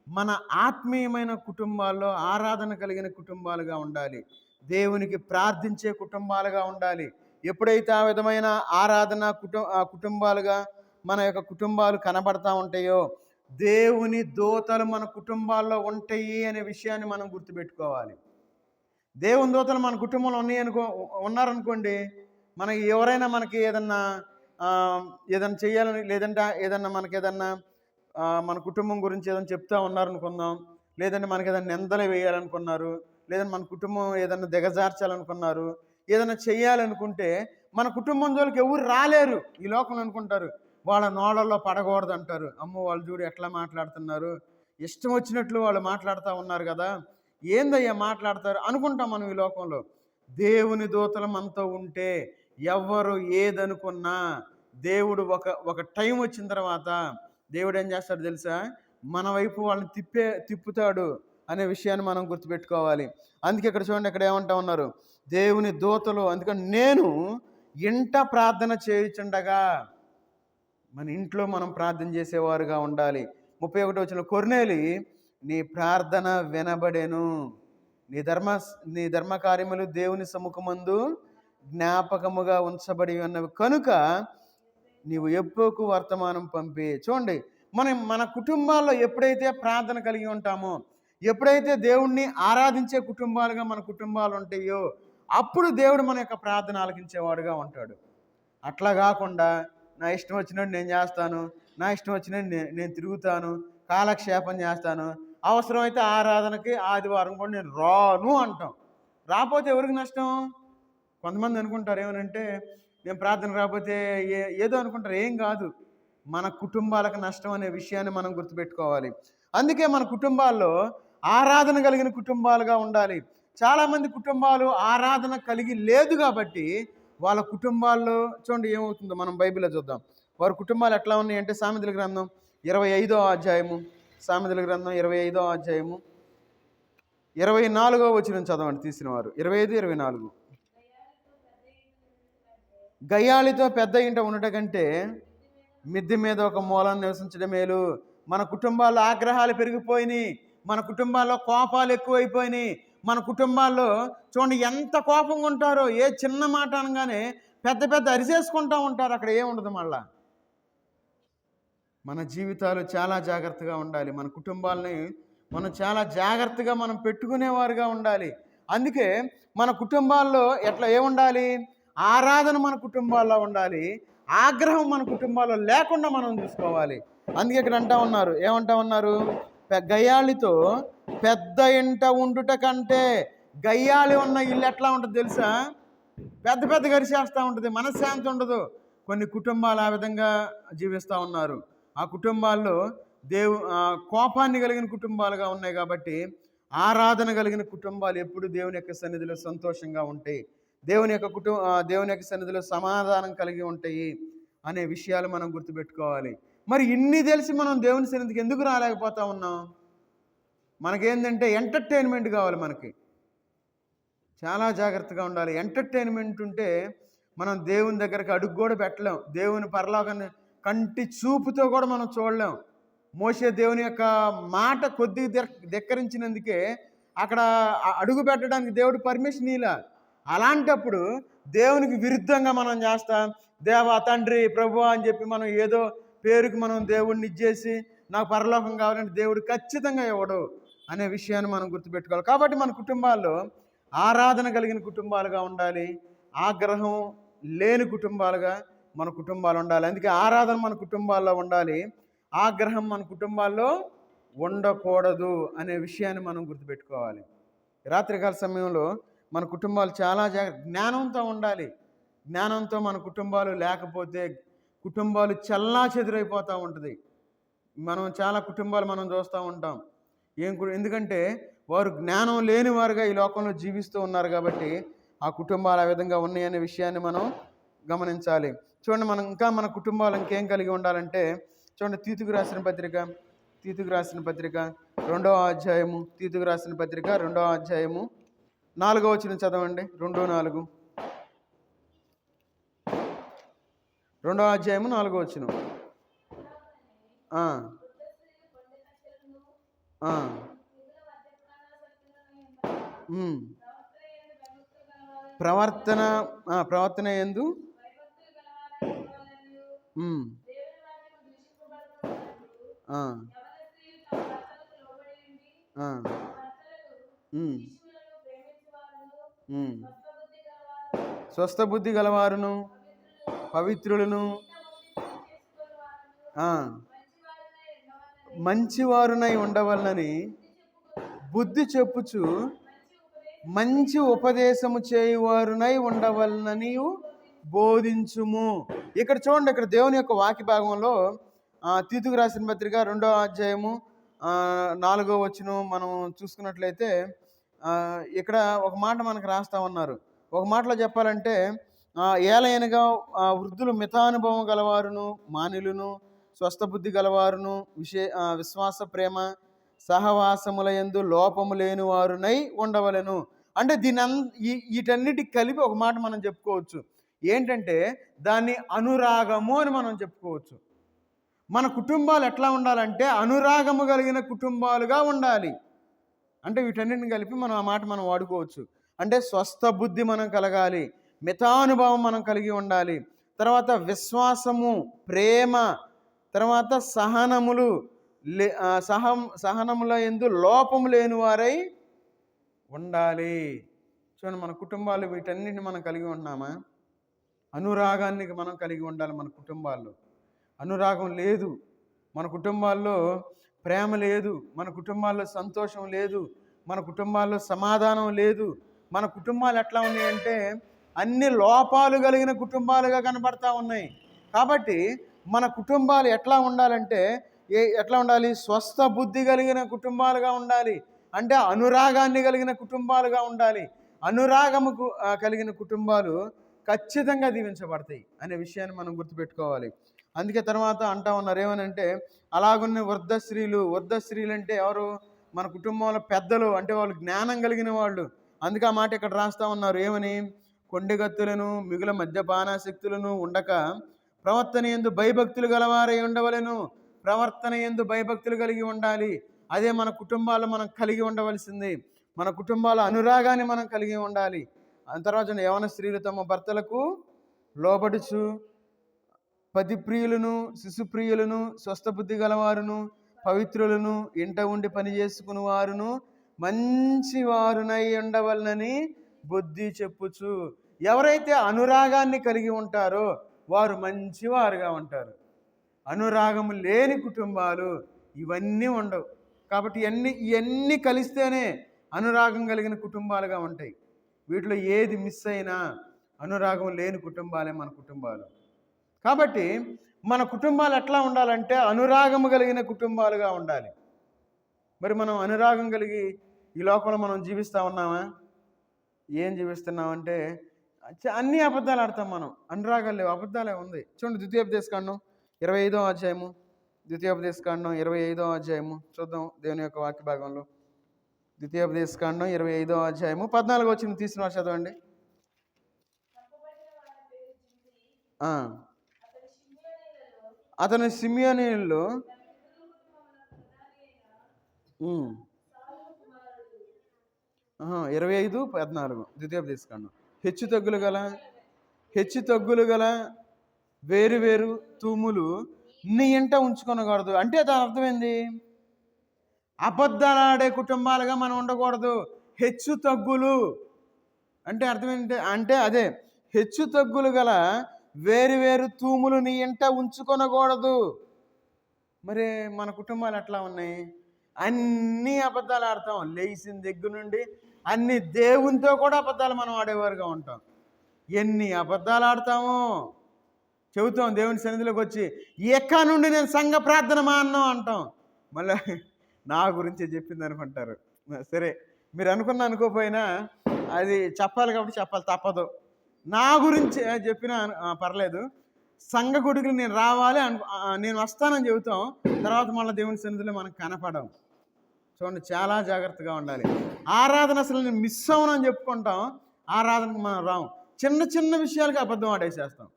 మన ఆత్మీయమైన కుటుంబాల్లో ఆరాధన కలిగిన కుటుంబాలుగా ఉండాలి, దేవునికి ప్రార్థించే కుటుంబాలుగా ఉండాలి. ఎప్పుడైతే ఆ విధమైన ఆరాధన కుటుంబాలుగా మన యొక్క కుటుంబాలు కనబడతా ఉంటాయో, దేవుని దూతలు మన కుటుంబాల్లో ఉంటాయి అనే విషయాన్ని మనం గుర్తుపెట్టుకోవాలి. దేవుని దూతలు మన కుటుంబంలో ఉన్నారనుకోండి, మనకి ఎవరైనా మనకి ఏదన్నా చేయాలని, లేదంటే ఏదన్నా మనకి మన కుటుంబం గురించి ఏదైనా చెప్తా ఉన్నారనుకుందాం, లేదంటే మనకి ఏదైనా నిందలు వేయాలనుకున్నారు, లేదంటే మన కుటుంబం ఏదన్నా దిగజార్చాలనుకున్నారు, ఏదైనా చేయాలనుకుంటే మన కుటుంబం జోలికి ఎవరు రాలేరు ఈ లోకంలో అనుకుంటారు. వాళ్ళ నోళ్ళల్లో పడకూడదు అంటారు. అమ్మో, వాళ్ళు చూడు ఎట్లా మాట్లాడుతున్నారు, ఇష్టం వచ్చినట్లు వాళ్ళు మాట్లాడుతూ ఉన్నారు కదా, ఏందయ్యా మాట్లాడతారు అనుకుంటాం మనం ఈ లోకంలో. దేవుని దూతలు మనతో ఉంటే ఎవరు ఏదనుకున్నా, దేవుడు ఒక టైం వచ్చిన తర్వాత దేవుడు ఏం చేస్తాడు తెలుసా, మన వైపు వాళ్ళని తిప్పుతాడు అనే విషయాన్ని మనం గుర్తుపెట్టుకోవాలి. అందుకే ఇక్కడ చూడండి, ఇక్కడ ఏమంటా ఉన్నారు, దేవుని దూతలు. అందుకని నేను ఇంట ప్రార్థన చేయుచుండగా, మన ఇంట్లో మనం ప్రార్థన చేసేవారుగా ఉండాలి. 31 వచనం, కొర్నేలి నీ ప్రార్థన వినబడెను, నీ ధర్మ కార్యములు దేవుని సముఖమందు జ్ఞాపకముగా ఉంచబడి ఉన్నవి కనుక నీవు ఎప్పుకు వర్తమానం పంపి. చూడండి, మన కుటుంబాల్లో ఎప్పుడైతే ప్రార్థన కలిగి ఉంటామో, ఎప్పుడైతే దేవుణ్ణి ఆరాధించే కుటుంబాలుగా మన కుటుంబాలు ఉంటాయో, అప్పుడు దేవుడు మన యొక్క ప్రార్థన ఆలకించేవాడుగా ఉంటాడు. అట్లా కాకుండా నా ఇష్టం వచ్చినట్టు నేను చేస్తాను, నా ఇష్టం వచ్చినట్టు నేను తిరుగుతాను, కాలక్షేపం చేస్తాను, అవసరమైతే ఆరాధనకి ఆదివారం కూడా నేను రాను అంటాం. రాకపోతే ఎవరికి నష్టం? కొంతమంది అనుకుంటారు ఏమనంటే, నేను ప్రార్థన రాకపోతే ఏదో అనుకుంటారు. ఏం కాదు, మన కుటుంబాలకు నష్టం అనే విషయాన్ని మనం గుర్తుపెట్టుకోవాలి. అందుకే మన కుటుంబాల్లో ఆరాధన కలిగిన కుటుంబాలుగా ఉండాలి. చాలామంది కుటుంబాలు ఆరాధన కలిగి లేదు కాబట్టి వాళ్ళ కుటుంబాల్లో చూడండి ఏమవుతుందో మనం బైబిల్లో చూద్దాం. వారి కుటుంబాలు ఎట్లా ఉన్నాయంటే, సామెతల గ్రంథం 25వ అధ్యాయము, సామెతల గ్రంథం 25వ అధ్యాయము 24వ వచనం చదవండి తీసిన వారు. 25, 24. గయ్యాళితో పెద్ద ఇంట ఉండట కంటే మిద్దె మీద ఒక మూలను నివసించడం మేలు. మన కుటుంబాల్లో ఆగ్రహాలు పెరిగిపోయినాయి, మన కుటుంబాల్లో కోపాలు ఎక్కువైపోయినాయి, మన కుటుంబాల్లో చూడండి ఎంత కోపంగా ఉంటారో, ఏ చిన్న మాట అనగానే పెద్ద అరిచేసుకుంటూ ఉంటారు. అక్కడ ఏముండదు. మళ్ళా మన జీవితాలు చాలా జాగ్రత్తగా ఉండాలి. మన కుటుంబాలని మనం చాలా జాగ్రత్తగా మనం పెట్టుకునేవారుగా ఉండాలి. అందుకే మన కుటుంబాల్లో ఏముండాలి, ఆరాధన మన కుటుంబాల్లో ఉండాలి, ఆగ్రహం మన కుటుంబాల్లో లేకుండా మనం చూసుకోవాలి. అందుకే ఇక్కడ ఏమంటా ఉన్నారు, గయ్యాళితో పెద్ద ఇంట ఉండుట కంటే, గయ్యాళి ఉన్న ఇల్లు ఎట్లా ఉంటుంది తెలుసా, పెద్ద గరిచేస్తూ ఉంటుంది, మనశ్శాంతి ఉండదు. కొన్ని కుటుంబాలు ఆ విధంగా జీవిస్తూ ఉన్నారు. ఆ కుటుంబాల్లో కోపాన్ని కలిగిన కుటుంబాలుగా ఉన్నాయి కాబట్టి ఆరాధన కలిగిన కుటుంబాలు ఎప్పుడు దేవుని యొక్క సన్నిధిలో సంతోషంగా ఉంటాయి, దేవుని యొక్క సన్నిధిలో సమాధానం కలిగి ఉంటాయి అనే విషయాలు మనం గుర్తుపెట్టుకోవాలి. మరి ఇన్ని తెలిసి మనం దేవుని సన్నిధికి ఎందుకు రాలేకపోతా ఉన్నాం? మనకేంటంటే ఎంటర్టైన్మెంట్ కావాలి. మనకి చాలా జాగ్రత్తగా ఉండాలి. ఎంటర్టైన్మెంట్ ఉంటే మనం దేవుని దగ్గరికి అడుగు కూడా పెట్టలేం, దేవుని పరలోకాన్ని కంటి చూపుతో కూడా మనం చూడలేం. మోషే దేవుని యొక్క మాట కొద్దిగా ధిక్కరించినందుకే అక్కడ అడుగు పెట్టడానికి దేవుడు పర్మిషన్ ఇలా. అలాంటప్పుడు దేవునికి విరుద్ధంగా మనం చేస్తాం, దేవా తండ్రి ప్రభు అని చెప్పి మనం ఏదో పేరుకి మనం దేవుడిని ఇచ్చేసి నాకు పరలోకం కావాలంటే దేవుడు ఖచ్చితంగా ఇవ్వడు అనే విషయాన్ని మనం గుర్తుపెట్టుకోవాలి. కాబట్టి మన కుటుంబాల్లో ఆరాధన కలిగిన కుటుంబాలుగా ఉండాలి, ఆగ్రహం లేని కుటుంబాలుగా మన కుటుంబాలు ఉండాలి. అందుకే ఆరాధన మన కుటుంబాల్లో ఉండాలి, ఆగ్రహం మన కుటుంబాల్లో ఉండకూడదు అనే విషయాన్ని మనం గుర్తుపెట్టుకోవాలి. రాత్రికాల సమయంలో మన కుటుంబాలు చాలా జ్ఞానంతో ఉండాలి. జ్ఞానంతో మన కుటుంబాలు లేకపోతే కుటుంబాలు చెల్లాచెదురైపోతూ ఉంటుంది. మనం చాలా కుటుంబాలు మనం చూస్తూ ఉంటాం. ఎందుకంటే వారు జ్ఞానం లేని వారుగా ఈ లోకంలో జీవిస్తూ ఉన్నారు కాబట్టి ఆ కుటుంబాలు ఆ విధంగా ఉన్నాయనే విషయాన్ని మనం గమనించాలి. చూడండి, మన కుటుంబాలు ఇంకేం కలిగి ఉండాలంటే, చూడండి తీతుకు రాసిన పత్రిక 2వ అధ్యాయము, తీతుకు రాసిన పత్రిక 2వ అధ్యాయము 4వ వచనం చదవండి. 2:4. 2వ అధ్యాయము 4వ వచనం. ప్రవర్తన ప్రవర్తన యందు ఉమ్, ఆ, ఆ, ఉమ్, ఉమ్. స్వస్థ బుద్ధి గలవారును పవిత్రులను ఆ, మంచివారునై ఉండవలనని బుద్ధి చెప్పుచు మంచి ఉపదేశము చేయువారునై ఉండవలనని బోధించుము. ఇక్కడ చూడండి, ఇక్కడ దేవుని యొక్క వాక్య భాగంలో తీతుకు రాసిన పత్రిక 2వ అధ్యాయము 4వ వచనం మనం చూసుకున్నట్లయితే ఇక్కడ ఒక మాట మనకు రాస్తా ఉన్నారు. ఒక మాటలో చెప్పాలంటే ఏలయనగా వృద్ధులు మితానుభవం గలవారును మానిలును స్వస్థ బుద్ధి గలవారును విశ్వాస ప్రేమ సహవాసముల యందు లోపము లేని వారునై ఉండవలెను. అంటే వీటన్నిటికి కలిపి ఒక మాట మనం చెప్పుకోవచ్చు. ఏంటంటే దాన్ని అనురాగము అని మనం చెప్పుకోవచ్చు. మన కుటుంబాలు ఎట్లా ఉండాలంటే అనురాగము కలిగిన కుటుంబాలుగా ఉండాలి. అంటే వీటన్నిటిని కలిపి మనం ఆ మాట మనం వాడుకోవచ్చు. అంటే స్వస్థ బుద్ధి మనం కలగాలి, మితానుభవం మనం కలిగి ఉండాలి, తర్వాత విశ్వాసము, ప్రేమ, తర్వాత సహనములు, సహనముల యందు లోపము లేని వారై ఉండాలి. చూడండి, మన కుటుంబాలు వీటన్నిటిని మనం కలిగి ఉన్నామా? అనురాగాన్ని మనం కలిగి ఉండాలి. మన కుటుంబాల్లో అనురాగం లేదు, మన కుటుంబాల్లో ప్రేమ లేదు, మన కుటుంబాల్లో సంతోషం లేదు, మన కుటుంబాల్లో సమాధానం లేదు. మన కుటుంబాలు ఎట్లా ఉన్నాయంటే అన్ని లోపాలు కలిగిన కుటుంబాలుగా కనబడతా ఉన్నాయి. కాబట్టి మన కుటుంబాలు ఎట్లా ఉండాలంటే ఎట్లా ఉండాలి? స్వస్థ బుద్ధి కలిగిన కుటుంబాలుగా ఉండాలి. అంటే అనురాగాన్ని కలిగిన కుటుంబాలుగా ఉండాలి. అనురాగముకు కలిగిన కుటుంబాలు ఖచ్చితంగా దీవించబడతాయి అనే విషయాన్ని మనం గుర్తుపెట్టుకోవాలి. అందుకే తర్వాత అంటా ఉన్నారు ఏమనంటే, అలాగున్న వృద్ధ స్త్రీలు అంటే ఎవరు? మన కుటుంబంలో పెద్దలు, అంటే వాళ్ళు జ్ఞానం కలిగిన వాళ్ళు. అందుకే ఆ మాట ఇక్కడ రాస్తా ఉన్నారు ఏమని? కొండెగత్తులను మిగుల మద్యపానాసక్తులను ఉండక ప్రవర్తన యందు భయభక్తులు గలవారై ఉండవలెను. ప్రవర్తన యందు భయభక్తులు కలిగి ఉండాలి. అదే మన కుటుంబాలు మనం కలిగి ఉండవలసింది. మన కుటుంబాల అనురాగాన్ని మనం కలిగి ఉండాలి. తర్వాత యవన స్త్రీలు తమ భర్తలకు లోబడుచు పతిప్రియులను శిశుప్రియులను స్వస్థ బుద్ధి గలవారును పవిత్రులను ఇంట ఉండి పని చేసుకుని వారును మంచి వారునై ఉండవలనని బుద్ధి చెప్పుచు. ఎవరైతే అనురాగాన్ని కలిగి ఉంటారో వారు మంచివారుగా ఉంటారు. అనురాగము లేని కుటుంబాలు ఇవన్నీ ఉండవు. కాబట్టి ఇవన్నీ కలిస్తేనే అనురాగం కలిగిన కుటుంబాలుగా ఉంటాయి. వీటిలో ఏది మిస్ అయినా అనురాగం లేని కుటుంబాలే మన కుటుంబాలు. కాబట్టి మన కుటుంబాలు ఎట్లా ఉండాలంటే అనురాగము కలిగిన కుటుంబాలుగా ఉండాలి. మరి మనం అనురాగం కలిగి ఈ లోకంలో మనం జీవిస్తూ ఉన్నామా? ఏం జీవిస్తున్నామంటే అన్ని అబద్ధాలు ఆడతాం మనం. అనురాగాలు లేవు, అబద్ధాలే ఉంది. చూడండి, ద్వితీయోపదేశకాండం 25వ అధ్యాయము, ద్వితీయోపదేశకాండం 25వ అధ్యాయము చూద్దాం దేవుని యొక్క వాక్య భాగంలో. ద్వితీయోపదేశకాండం 25వ అధ్యాయము 14వ వచనం తీసిన చదవండి. అతను సిమియోనీయుల్లో 25:14 ద్వితీయోపదేశకాండం. హెచ్చు తగ్గులు గల వేరు వేరు తూములు నీ ఇంట ఉంచుకొనకూడదు. అంటే దాని అర్థం ఏంది? అబద్ధాలు ఆడే కుటుంబాలుగా మనం ఉండకూడదు. హెచ్చు తగ్గులు అంటే అర్థం ఏంటి? అంటే అదే హెచ్చు తగ్గులు గల వేరు వేరు తూములు నీ ఇంట ఉంచుకొనకూడదు. మరి మన కుటుంబాలు ఎట్లా ఉన్నాయి? అన్నీ అబద్ధాలు ఆడతాం. లేచిన దగ్గర నుండి అన్ని దేవునితో కూడా అబద్ధాలు మనం ఆడేవారుగా ఉంటాం. ఎన్ని అబద్ధాలు ఆడతామో చెబుతాం. దేవుని సన్నిధిలోకి వచ్చి ఎక్క నుండి నేను సంఘ ప్రార్థన మాన్నాం అంటాం. మళ్ళీ నా గురించి చెప్పింది అనుకుంటారు. సరే, మీరు అనుకోపోయినా అది చెప్పాలి కాబట్టి చెప్పాలి, తప్పదు. నా గురించి చెప్పినా పర్లేదు. సంఘ గుడికి నేను రావాలి నేను వస్తానని చెబుతాం. తర్వాత మళ్ళీ దేవుని సన్నిధిలో మనకు కనపడం. చూడండి, చాలా జాగ్రత్తగా ఉండాలి. ఆరాధన అసలు నేను మిస్ అవునని చెప్పుకుంటాం, ఆరాధనకు మనం రాము. చిన్న చిన్న విషయాలకి అబద్ధం ఆడేసేస్తాం.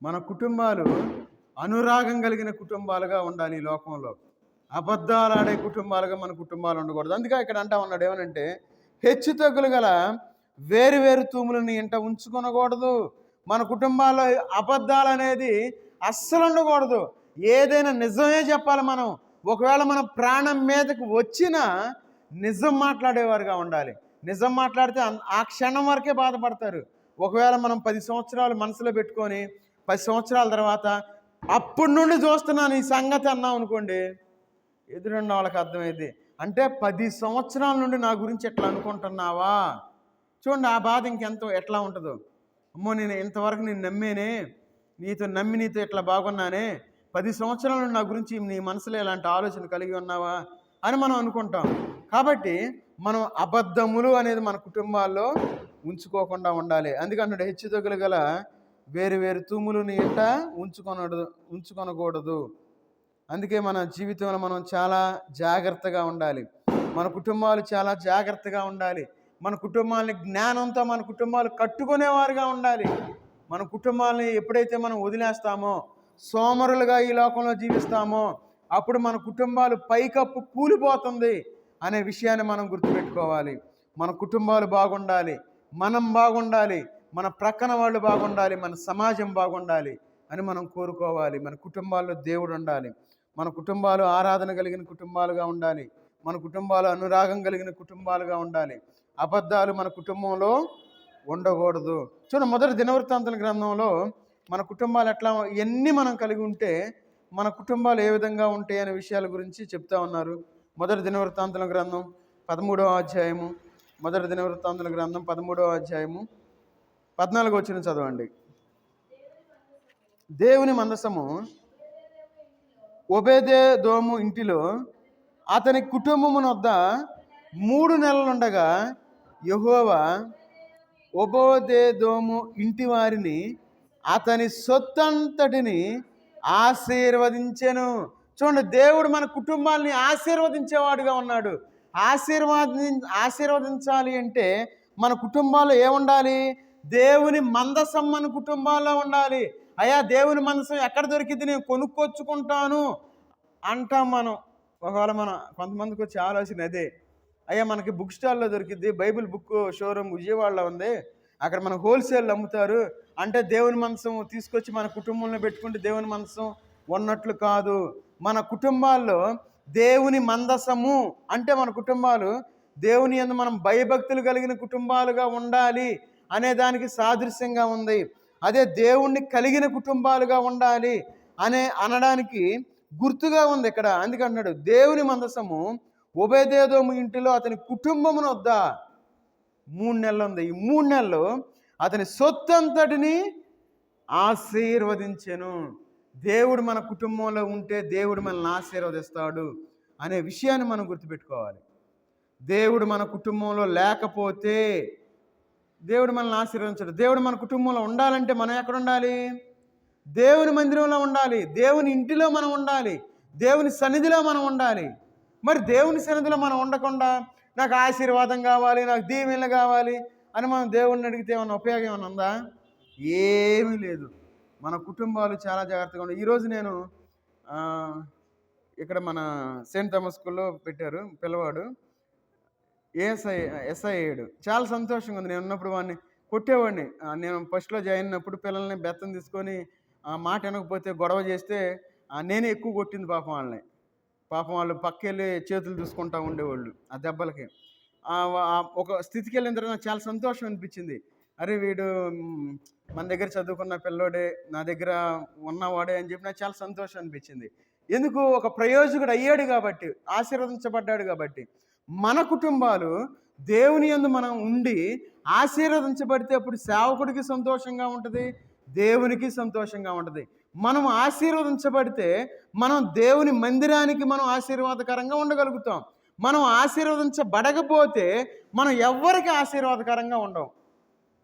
మన కుటుంబాలు అనురాగం కలిగిన కుటుంబాలుగా ఉండాలి. ఈ లోకంలో అబద్ధాలు ఆడే కుటుంబాలుగా మన కుటుంబాలు ఉండకూడదు. అందుకే ఇక్కడ అంటా ఉన్నాడు ఏమనంటే హెచ్చు తగ్గులు గల వేరు వేరు తూములను ఇంట ఉంచుకొనకూడదు. మన కుటుంబాల్లో అబద్ధాలు అనేది అస్సలు ఉండకూడదు. ఏదైనా నిజమే చెప్పాలి మనం. ఒకవేళ మన ప్రాణం మీదకు వచ్చినా నిజం మాట్లాడేవారుగా ఉండాలి. నిజం మాట్లాడితే ఆ క్షణం వరకే బాధపడతారు. ఒకవేళ మనం 10 సంవత్సరాలు మనసులో పెట్టుకొని 10 సంవత్సరాల తర్వాత అప్పటి నుండి చూస్తున్నాను ఈ సంగతి అన్నాం అనుకోండి, ఎదురున్న వాళ్ళకి అర్థమైంది. అంటే 10 సంవత్సరాల నుండి నా గురించి ఎట్లా అనుకుంటున్నావా? చూడండి ఆ బాధ ఎట్లా ఉంటుందో. అమ్మో, నేను ఇంతవరకు నేను నమ్మేనే, నీతో ఇట్లా బాగున్నానే, 10 సంవత్సరాల నుండి నా గురించి నీ మనసులో ఇలాంటి ఆలోచన కలిగి ఉన్నావా అని మనం అనుకుంటాం. కాబట్టి మనం అబద్ధములు అనేది మన కుటుంబాల్లో ఉంచుకోకుండా ఉండాలి. అందుకన్నాడు, హెచ్చుతగ్గులు గల వేరు వేరు తూములను ఇంట ఉంచుకొనకూడదు. అందుకే మన జీవితంలో మనం చాలా జాగ్రత్తగా ఉండాలి. మన కుటుంబాలు చాలా జాగ్రత్తగా ఉండాలి. మన కుటుంబాలని జ్ఞానంతో మన కుటుంబాలు కట్టుకునేవారుగా ఉండాలి. మన కుటుంబాలని ఎప్పుడైతే మనం వదిలేస్తామో, సోమరులుగా ఈ లోకంలో జీవిస్తామో, అప్పుడు మన కుటుంబాలు పైకప్పు కూలిపోతుంది అనే విషయాన్ని మనం గుర్తుపెట్టుకోవాలి. మన కుటుంబాలు బాగుండాలి, మనం బాగుండాలి, మన ప్రక్కన వాళ్ళు బాగుండాలి, మన సమాజం బాగుండాలి అని మనం కోరుకోవాలి. మన కుటుంబాల్లో దేవుడు ఉండాలి. మన కుటుంబాలు ఆరాధన కలిగిన కుటుంబాలుగా ఉండాలి. మన కుటుంబాలు అనురాగం కలిగిన కుటుంబాలుగా ఉండాలి. అబద్ధాలు మన కుటుంబంలో ఉండకూడదు. చూడండి, మొదటి దినవృత్తాంతాల గ్రంథంలో మన కుటుంబాలు ఎట్లా ఇవన్నీ మనం కలిగి ఉంటే మన కుటుంబాలు ఏ విధంగా ఉంటాయి అనే విషయాల గురించి చెప్తా ఉన్నారు. మొదటి దినవృత్తాంతాల గ్రంథం 13వ అధ్యాయము, మొదటి దినవృత్తాంతాల గ్రంథం 13వ అధ్యాయము 14వ వచనం చదవండి. దేవుని మందసము ఓబేదెదోము ఇంటిలో అతని కుటుంబమునొద్ద 3 నెలలుండగా యెహోవా ఓబేదెదోము ఇంటి వారిని అతని సొత్తంతటిని ఆశీర్వదించెను. చూడండి, దేవుడు మన కుటుంబాన్ని ఆశీర్వదించేవాడుగా ఉన్నాడు. ఆశీర్వదించాలి అంటే మన కుటుంబాల్లో ఏముండాలి? దేవుని మందసం మన కుటుంబాల్లో ఉండాలి. అయ్యా, దేవుని మందసం ఎక్కడ దొరికింది, నేను కొనుక్కొచ్చుకుంటాను అంటాం మనం. ఒకవేళ కొంతమందికి వచ్చే ఆలోచన అదే, అయ్యా మనకి బుక్ స్టాల్లో దొరికిద్ది, బైబిల్ బుక్ షోరూమ్ విజయవాడలో ఉంది, అక్కడ మన హోల్సేల్ అమ్ముతారు అంటే దేవుని మందసం తీసుకొచ్చి మన కుటుంబంలో పెట్టుకుంటే దేవుని మందసం ఉన్నట్లు కాదు. మన కుటుంబాల్లో దేవుని మందసము అంటే మన కుటుంబాలు దేవుని యందు మనం భయభక్తులు కలిగిన కుటుంబాలుగా ఉండాలి అనే దానికి సాదృశ్యంగా ఉంది. అదే దేవుణ్ణి కలిగిన కుటుంబాలుగా ఉండాలి అనడానికి గుర్తుగా ఉంది ఇక్కడ. అందుకంటున్నాడు, దేవుని మందసము ఓబేదెదోము ఇంటిలో అతని కుటుంబమునొద్ద 3 నెలలు ఉంది. ఈ 3 నెలలు అతని సొత్తంతటిని ఆశీర్వదించెను. దేవుడు మన కుటుంబంలో ఉంటే దేవుడు మనల్ని ఆశీర్వదిస్తాడు అనే విషయాన్ని మనం గుర్తుపెట్టుకోవాలి. దేవుడు మన కుటుంబంలో లేకపోతే దేవుడు మనల్ని ఆశీర్వదించడు. దేవుడు మన కుటుంబంలో ఉండాలంటే మనం ఎక్కడ ఉండాలి? దేవుని మందిరంలో ఉండాలి, దేవుని ఇంటిలో మనం ఉండాలి, దేవుని సన్నిధిలో మనం ఉండాలి. మరి దేవుని సన్నిధిలో మనం ఉండకుండా నాకు ఆశీర్వాదం కావాలి, నాకు దీవెనలు కావాలి అని మనం దేవుడిని అడిగితే ఏమన్నా ఉపయోగం ఏమైనా ఉందా? ఏమీ లేదు. మన కుటుంబాలు చాలా జాగ్రత్తగా ఉన్నాయి. ఈరోజు నేను ఇక్కడ మన సెయింట్ థామస్ స్కూల్లో పెట్టారు పిల్లవాడు, ఎస్ఐ అయ్యాడు. చాలా సంతోషంగా ఉంది. నేను ఉన్నప్పుడు వాడిని కొట్టేవాడిని. నేను ఫస్ట్లో జాయిన్ అయినప్పుడు పిల్లల్ని బెత్తం తీసుకొని మాట వినకపోతే గొడవ చేస్తే నేనే ఎక్కువ కొట్టింది పాపం వాళ్ళని. పాపం వాళ్ళు పక్కెళ్ళి చేతులు చూసుకుంటూ ఉండేవాళ్ళు ఆ దెబ్బలకి. ఒక స్థితికి వెళ్ళిన తర్వాత నాకు చాలా సంతోషం అనిపించింది. అరే వీడు మన దగ్గర చదువుకున్న పిల్లోడే, నా దగ్గర ఉన్నవాడే అని చెప్పి నాకు చాలా సంతోషం అనిపించింది. ఎందుకు? ఒక ప్రయోజకుడు అయ్యాడు కాబట్టి, ఆశీర్వదించబడ్డాడు కాబట్టి. మన కుటుంబాలు దేవుని యందు మనం ఉండి ఆశీర్వదించబడితే అప్పుడు సేవకుడికి సంతోషంగా ఉంటుంది, దేవునికి సంతోషంగా ఉంటుంది. మనం ఆశీర్వదించబడితే మనం దేవుని మందిరానికి మనం ఆశీర్వాదకరంగా ఉండగలుగుతాం. మనం ఆశీర్వదించబడకపోతే మనం ఎవ్వరికి ఆశీర్వాదకరంగా ఉండం.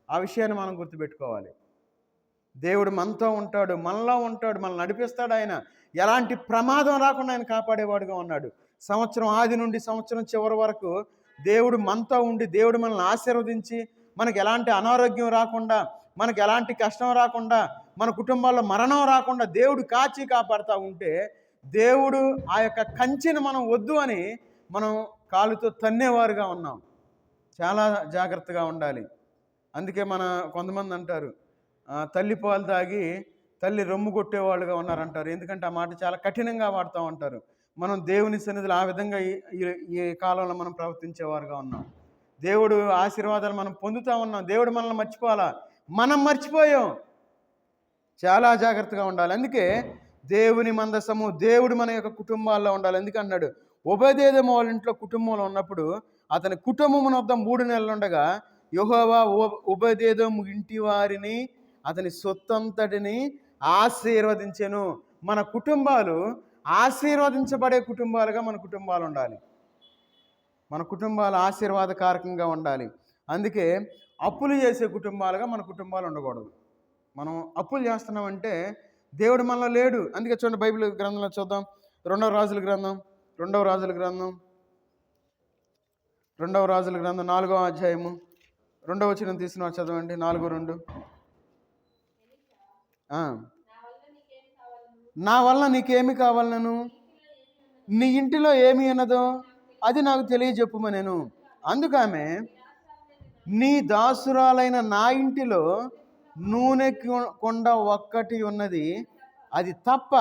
ఆ విషయాన్ని మనం గుర్తుపెట్టుకోవాలి. దేవుడు మనతో ఉంటాడు, మనలో ఉంటాడు, మనల్ని నడిపిస్తాడు. ఆయన ఎలాంటి ప్రమాదం రాకుండా ఆయన కాపాడేవాడుగా ఉన్నాడు. సంవత్సరం ఆది నుండి సంవత్సరం చివరి వరకు దేవుడు మనతో ఉండి దేవుడు మనల్ని ఆశీర్వదించి మనకు ఎలాంటి అనారోగ్యం రాకుండా, మనకు ఎలాంటి కష్టం రాకుండా, మన కుటుంబాల్లో మరణం రాకుండా దేవుడు కాచి కాపాడుతూ ఉంటే దేవుడు ఆ యొక్క కంచెను మనం వద్దు అని మనం కాలుతో తన్నేవారుగా ఉన్నాం. చాలా జాగ్రత్తగా ఉండాలి. అందుకే కొంతమంది అంటారు, తల్లి పాలు తాగి తల్లి రొమ్ము కొట్టేవాళ్ళుగా ఉన్నారంటారు. ఎందుకంటే ఆ మాట చాలా కఠినంగా వాడుతూ ఉంటారు. మనం దేవుని సన్నిధిలో ఆ విధంగా ఈ ఈ- ఈ కాలంలో మనం ప్రవర్తించేవారుగా ఉన్నాం. దేవుడు ఆశీర్వాదాలు మనం పొందుతూ ఉన్నాం. దేవుడు మనల్ని మర్చిపోవాలా, మనం మర్చిపోయాం. చాలా జాగ్రత్తగా ఉండాలి. అందుకే దేవుని మందసము, దేవుడు మన యొక్క కుటుంబాల్లో ఉండాలి. అందుకే అన్నాడు, ఉబదేదోము వాళ్ళ ఇంట్లో కుటుంబంలో ఉన్నప్పుడు అతని కుటుంబం వద్ద 3 నెలలు ఉండగా యెహోవా ఉబదేదోము ఇంటి వారిని అతని సొత్తంతటిని ఆశీర్వదించెను. మన కుటుంబాలు ఆశీర్వదించబడే కుటుంబాలుగా మన కుటుంబాలు ఉండాలి. మన కుటుంబాలు ఆశీర్వాదకారకంగా ఉండాలి. అందుకే అప్పులు చేసే కుటుంబాలుగా మన కుటుంబాలు ఉండకూడదు. మనం అప్పులు చేస్తున్నామంటే దేవుడు మనలో లేడు. అందుకే చూడండి, బైబిల్ గ్రంథంలో చూద్దాం. రెండవ రాజుల గ్రంథం 4వ అధ్యాయము 2వ వచనం తీసిన చదవండి. 4:2. నా వల్ల నీకేమి కావాలను, నీ ఇంటిలో ఏమి ఉన్నదో అది నాకు తెలియజెప్పుమనెను. అందుకామె, నీ దాసురాలైన నా ఇంటిలో నూనె కొండ ఒక్కటి ఉన్నది, అది తప్ప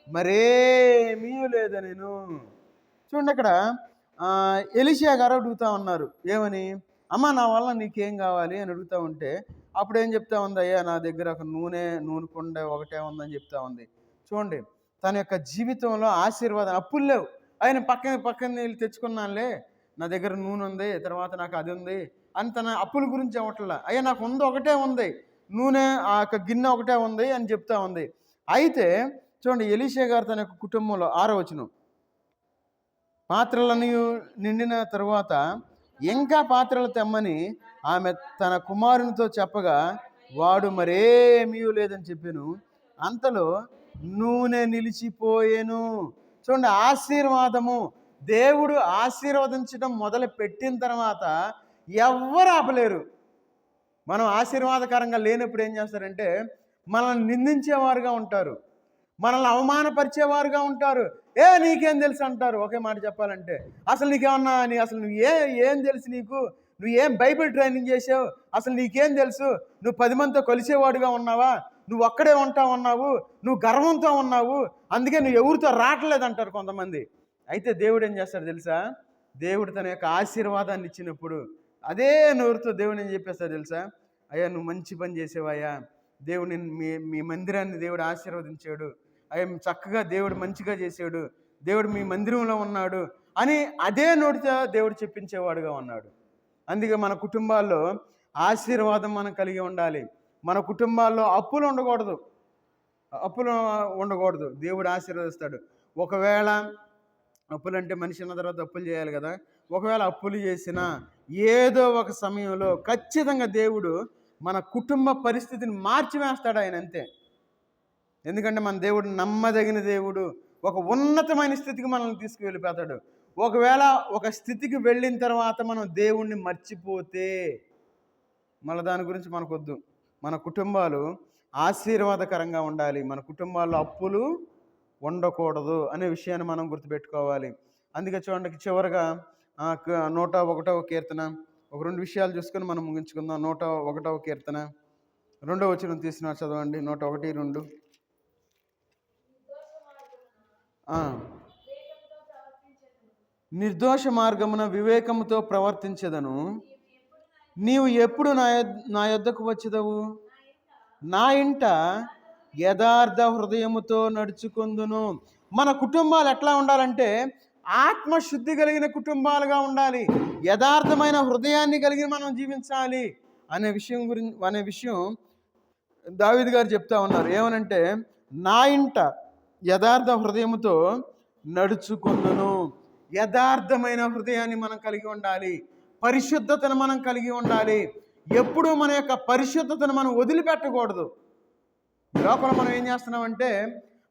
మరేమీ లేదనెను. చూడండి, అక్కడ ఎలీషా గారు అడుగుతా ఉన్నారు, ఏమని? అమ్మ, నా వల్ల నీకేం కావాలి అని అడుగుతూ ఉంటే అప్పుడు ఏం చెప్తా ఉంది? అయ్యా, నా దగ్గర ఒక నూనె కొండ ఒకటే ఉందని చెప్తా ఉంది. చూడండి, తన యొక్క జీవితంలో ఆశీర్వాదం, అప్పులు లేవు. ఆయన పక్కన నీళ్ళు తెచ్చుకున్నానులే, నా దగ్గర నూనె ఉంది, తర్వాత నాకు అది ఉంది అని తన అప్పుల గురించి అవ్వట్లా. అయ్యా, నాకు ఒకటే ఉంది నూనె, ఆ యొక్క గిన్నె ఒకటే ఉంది అని చెప్తా ఉంది. అయితే చూడండి, ఎలీషా గారు తన యొక్క కుటుంబంలో 6వ వచనం, పాత్రలను నిండిన తరువాత ఇంకా పాత్రలు తెమ్మని ఆమె తన కుమారునితో చెప్పగా వాడు మరేమీ లేదని చెప్పాను. అంతలో నూనె నిలిచిపోయేను. చూడండి, ఆశీర్వాదము, దేవుడు ఆశీర్వదించడం మొదలు పెట్టిన తర్వాత ఎవ్వరు ఆపలేరు. మనం ఆశీర్వాదకరంగా లేనప్పుడు ఏం చేస్తారంటే మనల్ని నిందించేవారుగా ఉంటారు, మనల్ని అవమానపరిచేవారుగా ఉంటారు. నీకేం తెలుసు అంటారు. ఒకే మాట చెప్పాలంటే, అసలు నీకేమన్నా, అసలు ఏం తెలుసు నీకు? నువ్వు ఏం బైబిల్ ట్రైనింగ్ చేసావు? అసలు నీకేం తెలుసు? నువ్వు 10 మందితో కలిసేవాడుగా ఉన్నావా? నువ్వు ఒక్కడే ఉంటా ఉన్నావు, నువ్వు గర్వంతో ఉన్నావు, అందుకే నువ్వు ఎవరితో రావట్లేదంటారు కొంతమంది. అయితే దేవుడు ఏం చేస్తాడు తెలుసా? దేవుడు తన యొక్క ఆశీర్వాదాన్ని ఇచ్చినప్పుడు అదే నోరుతో దేవుడు ఏం చెప్పేస్తాడు తెలుసా? అయ్యా, నువ్వు మంచి పని చేసేవాయా, దేవుడిని మీ మందిరాన్ని దేవుడు ఆశీర్వదించాడు, అయ్యా చక్కగా దేవుడు మంచిగా చేశాడు, దేవుడు మీ మందిరంలో ఉన్నాడు అని అదే నోటితో దేవుడు చెప్పించేవాడుగా ఉన్నాడు. అందుకే మన కుటుంబాల్లో ఆశీర్వాదం మనం కలిగి ఉండాలి. మన కుటుంబాల్లో అప్పులు ఉండకూడదు. దేవుడు ఆశీర్వదిస్తాడు. ఒకవేళ అప్పులు అంటే మనిషి ఉన్న తర్వాత అప్పులు చేయాలి కదా. ఒకవేళ అప్పులు చేసినా ఏదో ఒక సమయంలో ఖచ్చితంగా దేవుడు మన కుటుంబ పరిస్థితిని మార్చివేస్తాడు ఆయన, అంతే. ఎందుకంటే మన దేవుడు నమ్మదగిన దేవుడు. ఒక ఉన్నతమైన స్థితికి మనల్ని తీసుకువెళ్ళిపోతాడు. ఒకవేళ ఒక స్థితికి వెళ్ళిన తర్వాత మనం దేవుణ్ణి మర్చిపోతే మళ్ళీ దాని గురించి మనకొద్దు. మన కుటుంబాలు ఆశీర్వాదకరంగా ఉండాలి. మన కుటుంబాల్లో అప్పులు ఉండకూడదు అనే విషయాన్ని మనం గుర్తుపెట్టుకోవాలి. అందుకే చూడండి, చివరిగా 101వ కీర్తన, ఒక 2 విషయాలు చూసుకొని మనం ముగించుకుందాం. 101వ కీర్తన 2వ వచనం తీసిన చదవండి. 101, 2. నిర్దోష మార్గమున వివేకముతో ప్రవర్తించెదను. నీవు ఎప్పుడు నా యొద్దకు వచ్చేదవు? నా ఇంట యథార్థ హృదయముతో నడుచుకొందును. మన కుటుంబాలు ఎట్లా ఉండాలంటే ఆత్మశుద్ధి కలిగిన కుటుంబాలుగా ఉండాలి. యథార్థమైన హృదయాన్ని కలిగి మనం జీవించాలి అనే విషయం దావీదు గారు చెప్తా ఉన్నారు. ఏమనంటే, నా ఇంట యథార్థ హృదయముతో నడుచుకొందును. యథార్థమైన హృదయాన్ని మనం కలిగి ఉండాలి. పరిశుద్ధతను మనం కలిగి ఉండాలి. ఎప్పుడూ మన యొక్క పరిశుద్ధతను మనం వదిలిపెట్టకూడదు. లోపల మనం ఏం చేస్తున్నామంటే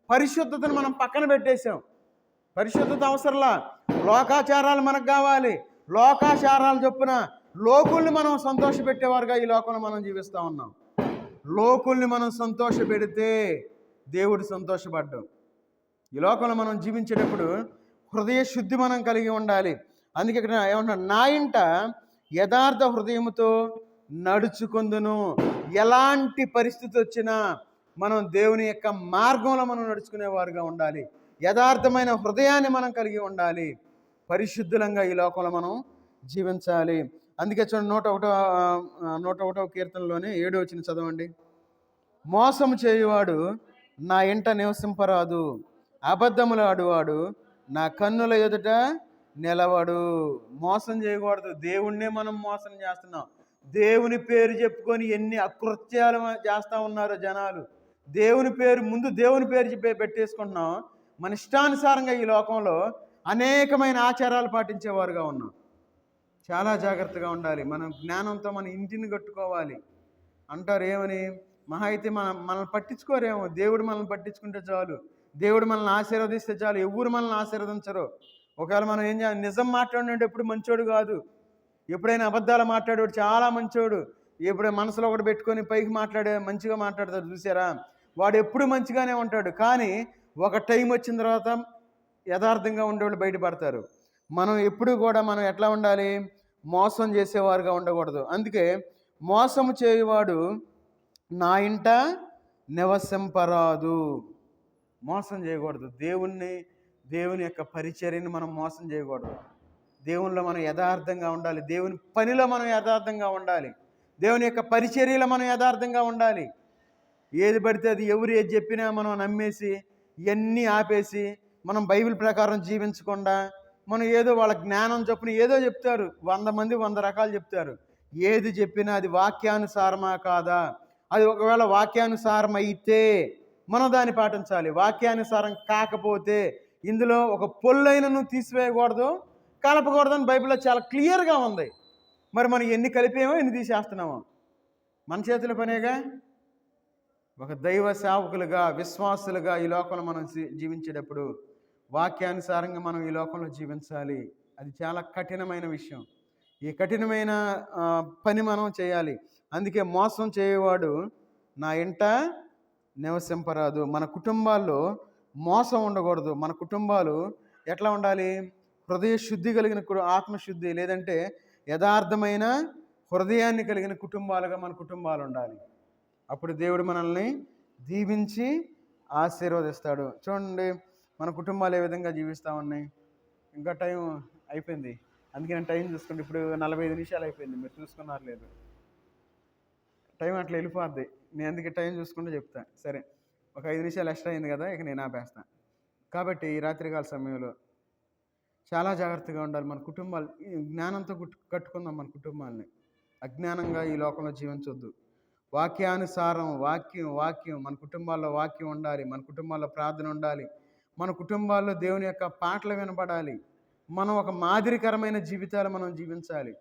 పరిశుద్ధతను మనం పక్కన పెట్టేశాం. పరిశుద్ధత అవసరంలా, లోకాచారాలు మనకు కావాలి. లోకాచారాలు చొప్పున లోకుల్ని మనం సంతోషపెట్టేవారుగా ఈ లోకంలో మనం జీవిస్తూ ఉన్నాం. లోకుల్ని మనం సంతోషపెడితే దేవుడు సంతోషపడ్డాం. ఈ లోకంలో మనం జీవించేటప్పుడు హృదయ శుద్ధి మనం కలిగి ఉండాలి. అందుకే ఇక్కడ ఏమంటున్నా, నా ఇంట యథార్థ హృదయముతో నడుచుకుందును. ఎలాంటి పరిస్థితి వచ్చినా మనం దేవుని యొక్క మార్గంలో మనం నడుచుకునేవారుగా ఉండాలి. యథార్థమైన హృదయాన్ని మనం కలిగి ఉండాలి. పరిశుద్ధులంగా ఈ లోకంలో మనం జీవించాలి. అందుకే చూడండి 101వ కీర్తనలోనే 7వ వచనం చదవండి. మోసము చేయువాడు నా ఇంట నివసింపరాదు, అబద్ధములు ఆడువాడు నా కన్నుల ఎదుట నిలవడు. మోసం చేయకూడదు. దేవుణ్ణే మనం మోసం చేస్తున్నాం. దేవుని పేరు చెప్పుకొని ఎన్ని అకృత్యాలు చేస్తూ ఉన్నారో జనాలు. దేవుని పేరు ముందు దేవుని పేరు పెట్టేసుకుంటున్నాం. మన ఇష్టానుసారంగా ఈ లోకంలో అనేకమైన ఆచారాలు పాటించేవారుగా ఉన్నాం. చాలా జాగ్రత్తగా ఉండాలి. మనం జ్ఞానంతో మన ఇంటిని కట్టుకోవాలి. అంటారు ఏమని, మహా అయితే మనల్ని పట్టించుకోరేమో, దేవుడు మనల్ని పట్టించుకుంటే చాలు, దేవుడు మనల్ని ఆశీర్వదిస్తే చాలు. ఎవరు మనల్ని ఆశీర్వదించరు. ఒకవేళ మనం ఏం చేయాలి, నిజం మాట్లాడినట్టు ఎప్పుడు మంచోడు కాదు. ఎప్పుడైనా అబద్ధాలు మాట్లాడేవాడు చాలా మంచోడు. ఎప్పుడు మనసులో ఒకటి పెట్టుకొని పైకి మంచిగా మాట్లాడతాడు చూసారా, వాడు ఎప్పుడు మంచిగానే ఉంటాడు. కానీ ఒక టైం వచ్చిన తర్వాత యథార్థంగా ఉండేవాళ్ళు బయటపడతారు. మనం ఎప్పుడు కూడా మనం ఎట్లా ఉండాలి, మోసం చేసేవారుగా ఉండకూడదు. అందుకే మోసము చేయువాడు నా ఇంట నివసింపరాదు. మోసం చేయకూడదు. దేవుని యొక్క పరిచర్యని మనం మోసం చేయకూడదు. దేవునిలో మనం యథార్థంగా ఉండాలి. దేవుని పనిలో మనం యథార్థంగా ఉండాలి. దేవుని యొక్క పరిచర్యలో మనం యథార్థంగా ఉండాలి. ఏది పడితే అది ఎవరు ఏది చెప్పినా మనం నమ్మేసి ఇవన్నీ ఆపేసి మనం బైబిల్ ప్రకారం జీవించకుండా మనం ఏదో వాళ్ళ జ్ఞానం చొప్పున ఏదో చెప్తారు. 100 మంది 100 రకాలు చెప్తారు. ఏది చెప్పినా అది వాక్యానుసారమా కాదా, అది ఒకవేళ వాక్యానుసారం అయితే మనం దాన్ని పాటించాలి. వాక్యానుసారం కాకపోతే ఇందులో ఒక పొల్లైనను తీసివేయకూడదు, కలపకూడదని బైబిల్లో చాలా క్లియర్గా ఉంది. మరి మనం ఎన్ని కలిపేమో ఎన్ని తీసేస్తున్నామో మన చేతుల పనేగా. ఒక దైవ సేవకులుగా విశ్వాసులుగా ఈ లోకంలో మనం జీవించేటప్పుడు వాక్యానుసారంగా మనం ఈ లోకంలో జీవించాలి. అది చాలా కఠినమైన విషయం. ఈ కఠినమైన పని మనం చేయాలి. అందుకే మోసం చేయవాడు నా ఇంట నివసింపరాదు. మన కుటుంబాల్లో మోసం ఉండకూడదు. మన కుటుంబాలు ఎట్లా ఉండాలి, హృదయ శుద్ధి కలిగిన ఆత్మశుద్ధి లేదంటే యథార్థమైన హృదయాన్ని కలిగిన కుటుంబాలుగా మన కుటుంబాలు ఉండాలి. అప్పుడు దేవుడు మనల్ని దీవించి ఆశీర్వదిస్తాడు. చూడండి మన కుటుంబాలు ఏ విధంగా జీవిస్తూ ఉన్నాయి. ఇంకా టైం అయిపోయింది, అందుకే నేను టైం చూసుకోండి. ఇప్పుడు 45 నిమిషాలు అయిపోయింది, మీరు చూసుకున్నారు లేదు. టైం అట్లా వెళ్ళిపోద్ది. నేను అందుకే టైం చూసుకుంటూ చెప్తా. సరే, ఒక 5 నిమిషాలు ఎక్స్ట్రా అయింది కదా, ఇక నేను ఆపేస్తాను. కాబట్టి ఈ రాత్రికాల సమయంలో చాలా జాగ్రత్తగా ఉండాలి. మన కుటుంబాలు జ్ఞానంతో కట్టుకుందాం. మన కుటుంబాలని అజ్ఞానంగా ఈ లోకంలో జీవించొద్దు. వాక్యానుసారం వాక్యం మన కుటుంబాల్లో వాక్యం ఉండాలి. మన కుటుంబాల్లో ప్రార్థన ఉండాలి. మన కుటుంబాల్లో దేవుని యొక్క పాటలు వినపడాలి. మనం ఒక మాదిరికరమైన జీవితాలు మనం జీవించాలి.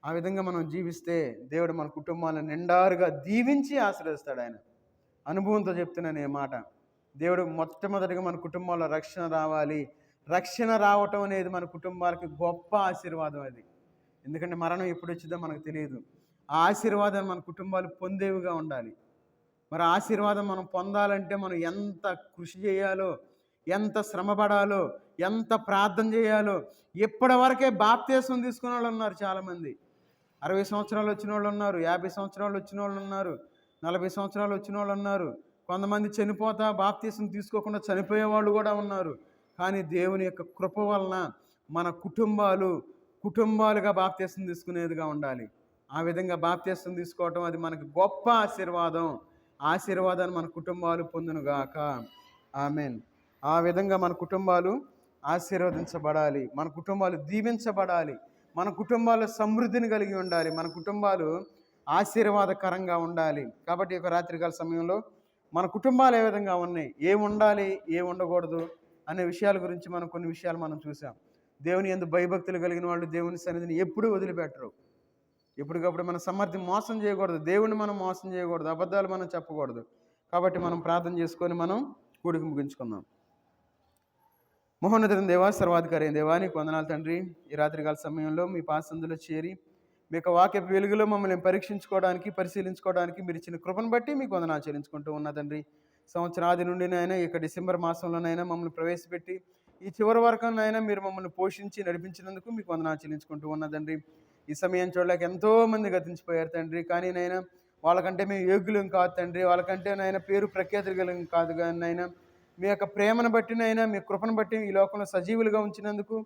ఆ విధంగా మనం జీవిస్తే దేవుడు మన కుటుంబాలను నిండారుగా దీవించి ఆశీర్వదిస్తాడు. ఆయన అనుభవంతో చెప్తున్నాను ఈ మాట. దేవుడు మొట్టమొదటిగా మన కుటుంబాల్లో రక్షణ రావాలి. రక్షణ రావటం అనేది మన కుటుంబాలకి గొప్ప ఆశీర్వాదం. అది ఎందుకంటే మరణం ఎప్పుడు వచ్చిందో మనకు తెలియదు. ఆ ఆశీర్వాదాన్ని మన కుటుంబాలు పొందేవిగా ఉండాలి. మరి ఆశీర్వాదం మనం పొందాలంటే మనం ఎంత కృషి చేయాలో, ఎంత శ్రమపడాలో, ఎంత ప్రార్థన చేయాలో. ఇప్పటి వరకే బాప్తీసం తీసుకునే వాళ్ళు ఉన్నారు చాలామంది. 60 సంవత్సరాలు వచ్చిన వాళ్ళు ఉన్నారు, 50 సంవత్సరాలు వచ్చిన వాళ్ళు ఉన్నారు, 40 సంవత్సరాలు వచ్చిన వాళ్ళు ఉన్నారు. కొంతమంది చనిపోతా బాప్తీసం తీసుకోకుండా చనిపోయే వాళ్ళు కూడా ఉన్నారు. కానీ దేవుని యొక్క కృప వలన మన కుటుంబాలుగా బాప్తీసం తీసుకునేదిగా ఉండాలి. ఆ విధంగా బాప్తీసం తీసుకోవటం అది మనకు గొప్ప ఆశీర్వాదం. ఆశీర్వాదాన్ని మన కుటుంబాలు పొందునుగాక. ఆమెన్. ఆ విధంగా మన కుటుంబాలు ఆశీర్వదించబడాలి. మన కుటుంబాలు దీవించబడాలి. మన కుటుంబాలు సమృద్ధిని కలిగి ఉండాలి. మన కుటుంబాలు ఆశీర్వాదకరంగా ఉండాలి. కాబట్టి ఒక రాత్రికాల సమయంలో మన కుటుంబాలు ఏ విధంగా ఉన్నాయి, ఏమి ఉండాలి, ఏమి ఉండకూడదు అనే విషయాల గురించి కొన్ని విషయాలు మనం చూసాం. దేవుని యందు భయభక్తులు కలిగిన వాళ్ళు దేవుని సన్నిధిని ఎప్పుడూ వదిలిపెట్టరు. ఎప్పటికప్పుడు మన సమర్థి మోసం చేయకూడదు. దేవుని మనం మోసం చేయకూడదు. అబద్ధాలు మనం చెప్పకూడదు. కాబట్టి మనం ప్రార్థన చేసుకొని మనం కూడికి ముగించుకుందాం. మహోన్నతుడైన దేవా, సర్వాధికారి అయిన దేవా, నీకు వందనాలు తండ్రి. ఈ రాత్రికాల సమయంలో మీ పాసందులో చేరి మీ యొక్క వాక్య వెలుగులో మమ్మల్ని పరీక్షించుకోవడానికి, పరిశీలించుకోవడానికి మీరు ఇచ్చిన కృపను బట్టి మీకు వందనాలు చెల్లించుకుంటూ ఉన్నా తండ్రి. సంవత్సరాది నుండినైనా ఇక డిసెంబర్ మాసంలోనైనా మమ్మల్ని ప్రవేశపెట్టి ఈ చివరి వరకునైనా మీరు మమ్మల్ని పోషించి నడిపించినందుకు మీకు వందనాలు చెల్లించుకుంటూ ఉన్నదండి. ఈ సమయం చూడలేక ఎంతోమంది గతించిపోయారు తండ్రి. కానీ నైనా వాళ్ళకంటే మేము యోగ్యులం కాదు తండ్రి. వాళ్ళకంటే నాయన పేరు ప్రఖ్యాతులు కలిగిన కాదు కానీ నాయన మీ యొక్క ప్రేమను బట్టి నైనా మీ కృపను బట్టి ఈ లోకంలో సజీవులుగా ఉంచినందుకు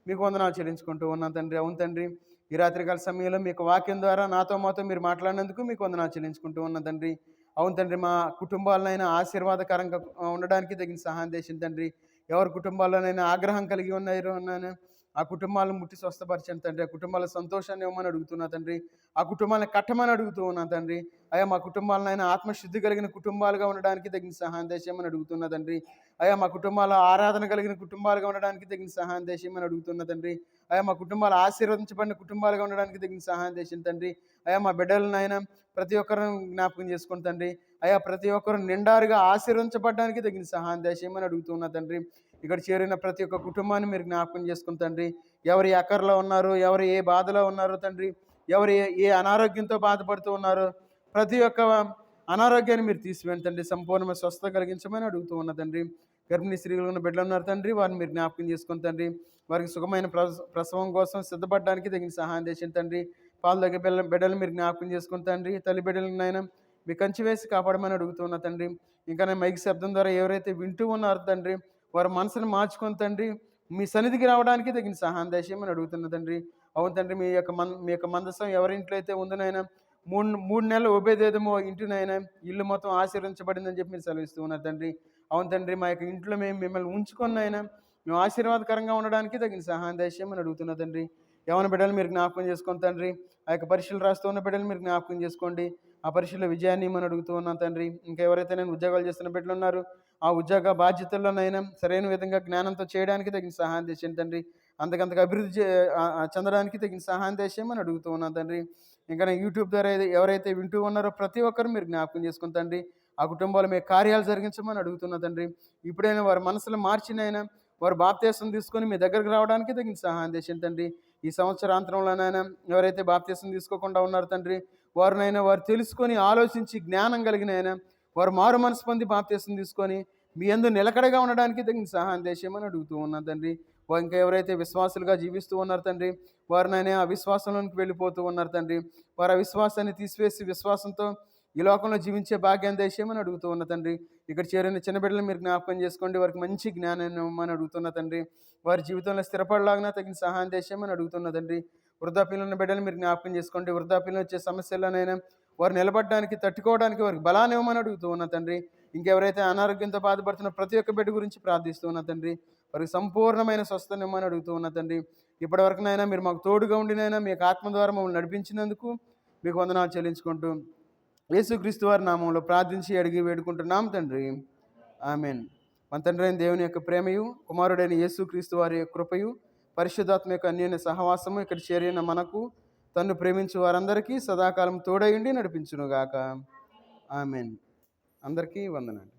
మీకు వందనాలు చెల్లించుకుంటూ ఉన్నాను తండ్రి. అవును తండ్రి, ఈ రాత్రికాల సమయంలో మీకు వాక్యం ద్వారా మాతో మీరు మాట్లాడినందుకు మీకు వందనాలు చెల్లించుకుంటూ ఉన్నాను తండ్రి. అవును తండ్రి, మా కుటుంబాలనైనా ఆశీర్వాదకరంగా ఉండడానికి తగిన సహాయం చేసింది తండ్రి. ఎవరి కుటుంబాల్లోనైనా ఆగ్రహం కలిగి ఉన్నారో నాయన ఆ కుటుంబాలను ముట్టి స్వస్థపరచండి తండ్రి. ఆ కుటుంబాల సంతోషాన్ని ఇవ్వమని అడుగుతున్నా తండ్రి. ఆ కుటుంబాలను కట్టమని అడుగుతూ ఉన్నాను తండ్రి. అయ్యా మా కుటుంబాలనైనా ఆత్మశుద్ధి కలిగిన కుటుంబాలుగా ఉండడానికి తగిన సహాయం చేసేయమని అడుగుతున్నా తండ్రి. అయ్యా మా కుటుంబాల ఆరాధన కలిగిన కుటుంబాలుగా ఉండడానికి తగిన సహాయం చేసేయమని అడుగుతున్నా తండ్రి. అయ్యా మా కుటుంబాలు ఆశీర్వదించబడిన కుటుంబాలుగా ఉండడానికి తగిన సహాయం చేసింది తండ్రి. అయ్యా మా బిడ్డలనైనా ప్రతి ఒక్కరిని జ్ఞాపకం చేసుకుని తండ్రి. అయ్యా ప్రతి ఒక్కరు నిండారుగా ఆశీర్వదించబడడానికి తగిన సహాయం దయచేయమని అడుగుతున్నా తండ్రి. ఇక్కడ చేరిన ప్రతి ఒక్క కుటుంబాన్ని మీరు జ్ఞాపకం చేసుకుని తండ్రి. ఎవరు ఏ అక్కర్లో ఉన్నారు, ఎవరు ఏ బాధలో ఉన్నారో తండ్రి, ఎవరు ఏ అనారోగ్యంతో బాధపడుతూ ఉన్నారో ప్రతి ఒక్క అనారోగ్యాన్ని మీరు తీసివేయండి తండ్రి. సంపూర్ణమైన స్వస్థత కలిగించమని అడుగుతూ ఉన్న తండ్రి. గర్భిణీ స్త్రీలు ఉన్న బిడ్డలు ఉన్నారు తండ్రి, వారిని మీరు జ్ఞాపకం చేసుకుని తండ్రి. వారికి సుఖమైన ప్రసవం కోసం సిద్ధపడడానికి తగిన సహాయం చేసిన తండ్రి. పాలు దగ్గర బిడ్డలు మీరు జ్ఞాపకం చేసుకుని తండ్రి. తల్లి బిడ్డలనైనా మీ కంచి వేసి కాపాడమని అడుగుతున్న తండ్రి. ఇంకా నేను మైక్ శబ్దం ద్వారా ఎవరైతే వింటూ ఉన్నారో తండ్రి, వారి మనసును మార్చుకొని తండ్రి మీ సన్నిధికి రావడానికి తగిన సహాయం దయచేయమని అడుగుతున్న తండ్రి. అవును తండ్రి, మీ యొక్క మందసం ఎవరింట్లో అయితే ఉందనైనా మూడు నెలలు ఉభయదేదమో ఇంటినైనా ఇల్లు మొత్తం ఆశీర్వించబడిందని చెప్పి మీరు సెలవిస్తూ ఉన్నారు తండ్రి. అవును తండ్రి, మా యొక్క ఇంట్లో మేము మిమ్మల్ని ఉంచుకున్నైనా మేము ఆశీర్వాదకరంగా ఉండడానికి తగిన సహాయం దయచేయమని అడుగుతున్న తండ్రి. యవన బిడ్డలు మీరు జ్ఞాపకం చేసుకోండి తండ్రి. ఆ యొక్క పరీక్షలు రాస్తూ ఉన్న బిడ్డలు మీరు జ్ఞాపకం చేసుకోండి. ఆ పరీక్షలో విజయాన్ని ఇమ్మని అడుగుతూ ఉన్నాను తండ్రి. ఇంకా ఎవరైతే నేను ఉద్యోగాలు చేస్తున్న బిడ్డలు ఉన్నారు, ఆ ఉద్యోగ బాధ్యతల్లోనైనా సరైన విధంగా జ్ఞానంతో చేయడానికి తగిన సహాయం చేయండి తండ్రి. అంతకంతకు అభివృద్ధి చెందడానికి తగిన సహాయం చేసేయమని అడుగుతూ ఉన్నాను తండ్రి. ఇంకా యూట్యూబ్ ద్వారా ఎవరైతే వింటూ ఉన్నారో ప్రతి ఒక్కరు మీరు జ్ఞాపకం చేసుకుని తండ్రి. ఆ కుటుంబాలు మీ కార్యాలు జరిగించమని అడుగుతున్నా తండ్రి. ఇప్పుడైనా వారి మనసులో మార్చినైనా వారు బాప్తీసం తీసుకొని మీ దగ్గరకు రావడానికి తగిన సహాయం చేయండి తండ్రి. ఈ సంవత్సరాంతరంలోనైనా ఎవరైతే బాప్తీసం తీసుకోకుండా ఉన్నారో తండ్రి, వారినైనా వారు తెలుసుకొని ఆలోచించి జ్ఞానం కలిగిన అయినా వారు మారు మనసు పొంది బాప్తీసం తీసుకొని మీ యందు నిలకడగా ఉండడానికి తగిన సహాయం చేసేయమని అడుగుతూ ఉన్నాను తండ్రి. ఇంకా ఎవరైతే విశ్వాసులుగా జీవిస్తూ ఉన్నారు తండ్రి, వారినైనా ఆ విశ్వాసంలోనికి వెళ్ళిపోతూ ఉన్నారు తండ్రి. వారు ఆ విశ్వాసాన్ని తీసివేసి విశ్వాసంతో ఈ లోకంలో జీవించే భాగ్యాన్ని దయచేయమని అడుగుతూ ఉన్న తండ్రి. ఇక్కడ చేరిన చిన్న బిడ్డలు మీరు జ్ఞాపకం చేసుకోండి. వారికి మంచి జ్ఞానాన్ని ఇవ్వమని అడుగుతున్న తండ్రి. వారి జీవితంలో స్థిరపడలాగినా తగిన సహాయం దయచేయమని అడుగుతున్న తండ్రి. వృద్ధాప్యంలో ఉన్న బిడ్డలు మీరు జ్ఞాపకం చేసుకోండి. వృద్ధాప్యంలో వచ్చే సమస్యల్లోనైనా వారు నిలబడడానికి తట్టుకోవడానికి వారికి బలాన్ని ఇవ్వమని అడుగుతూ ఉన్న తండ్రి. ఇంకెవరైతే అనారోగ్యంతో బాధపడుతున్న ప్రతి ఒక్క బిడ్డ గురించి ప్రార్థిస్తూ ఉన్న తండ్రి, వారికి సంపూర్ణమైన స్వస్థత ఇవ్వమని అడుగుతూ ఉన్న తండ్రి. ఇప్పటివరకునైనా మీరు మాకు తోడుగా ఉండినైనా మీ ఆత్మ ద్వారా మమ్మల్ని నడిపించినందుకు మీకు వందనాలు చెల్లించుకుంటూ యేసుక్రీస్తు వారి నామంలో ప్రార్థించి అడిగి వేడుకుంటున్నాం తండ్రి. ఆమెన్. మన తండ్రి అయిన దేవుని యొక్క ప్రేమయు, కుమారుడైన యేసుక్రీస్తు వారి యొక్క కృపయు, పరిశుద్ధాత్మ యొక్క అన్యోన్య సహవాసము ఇక్కడ చేరిన మనకు తన్ను ప్రేమించు వారందరికీ సదాకాలం తోడయుండి నడిపించునుగాక. ఆమెన్. అందరికీ వందనాలు.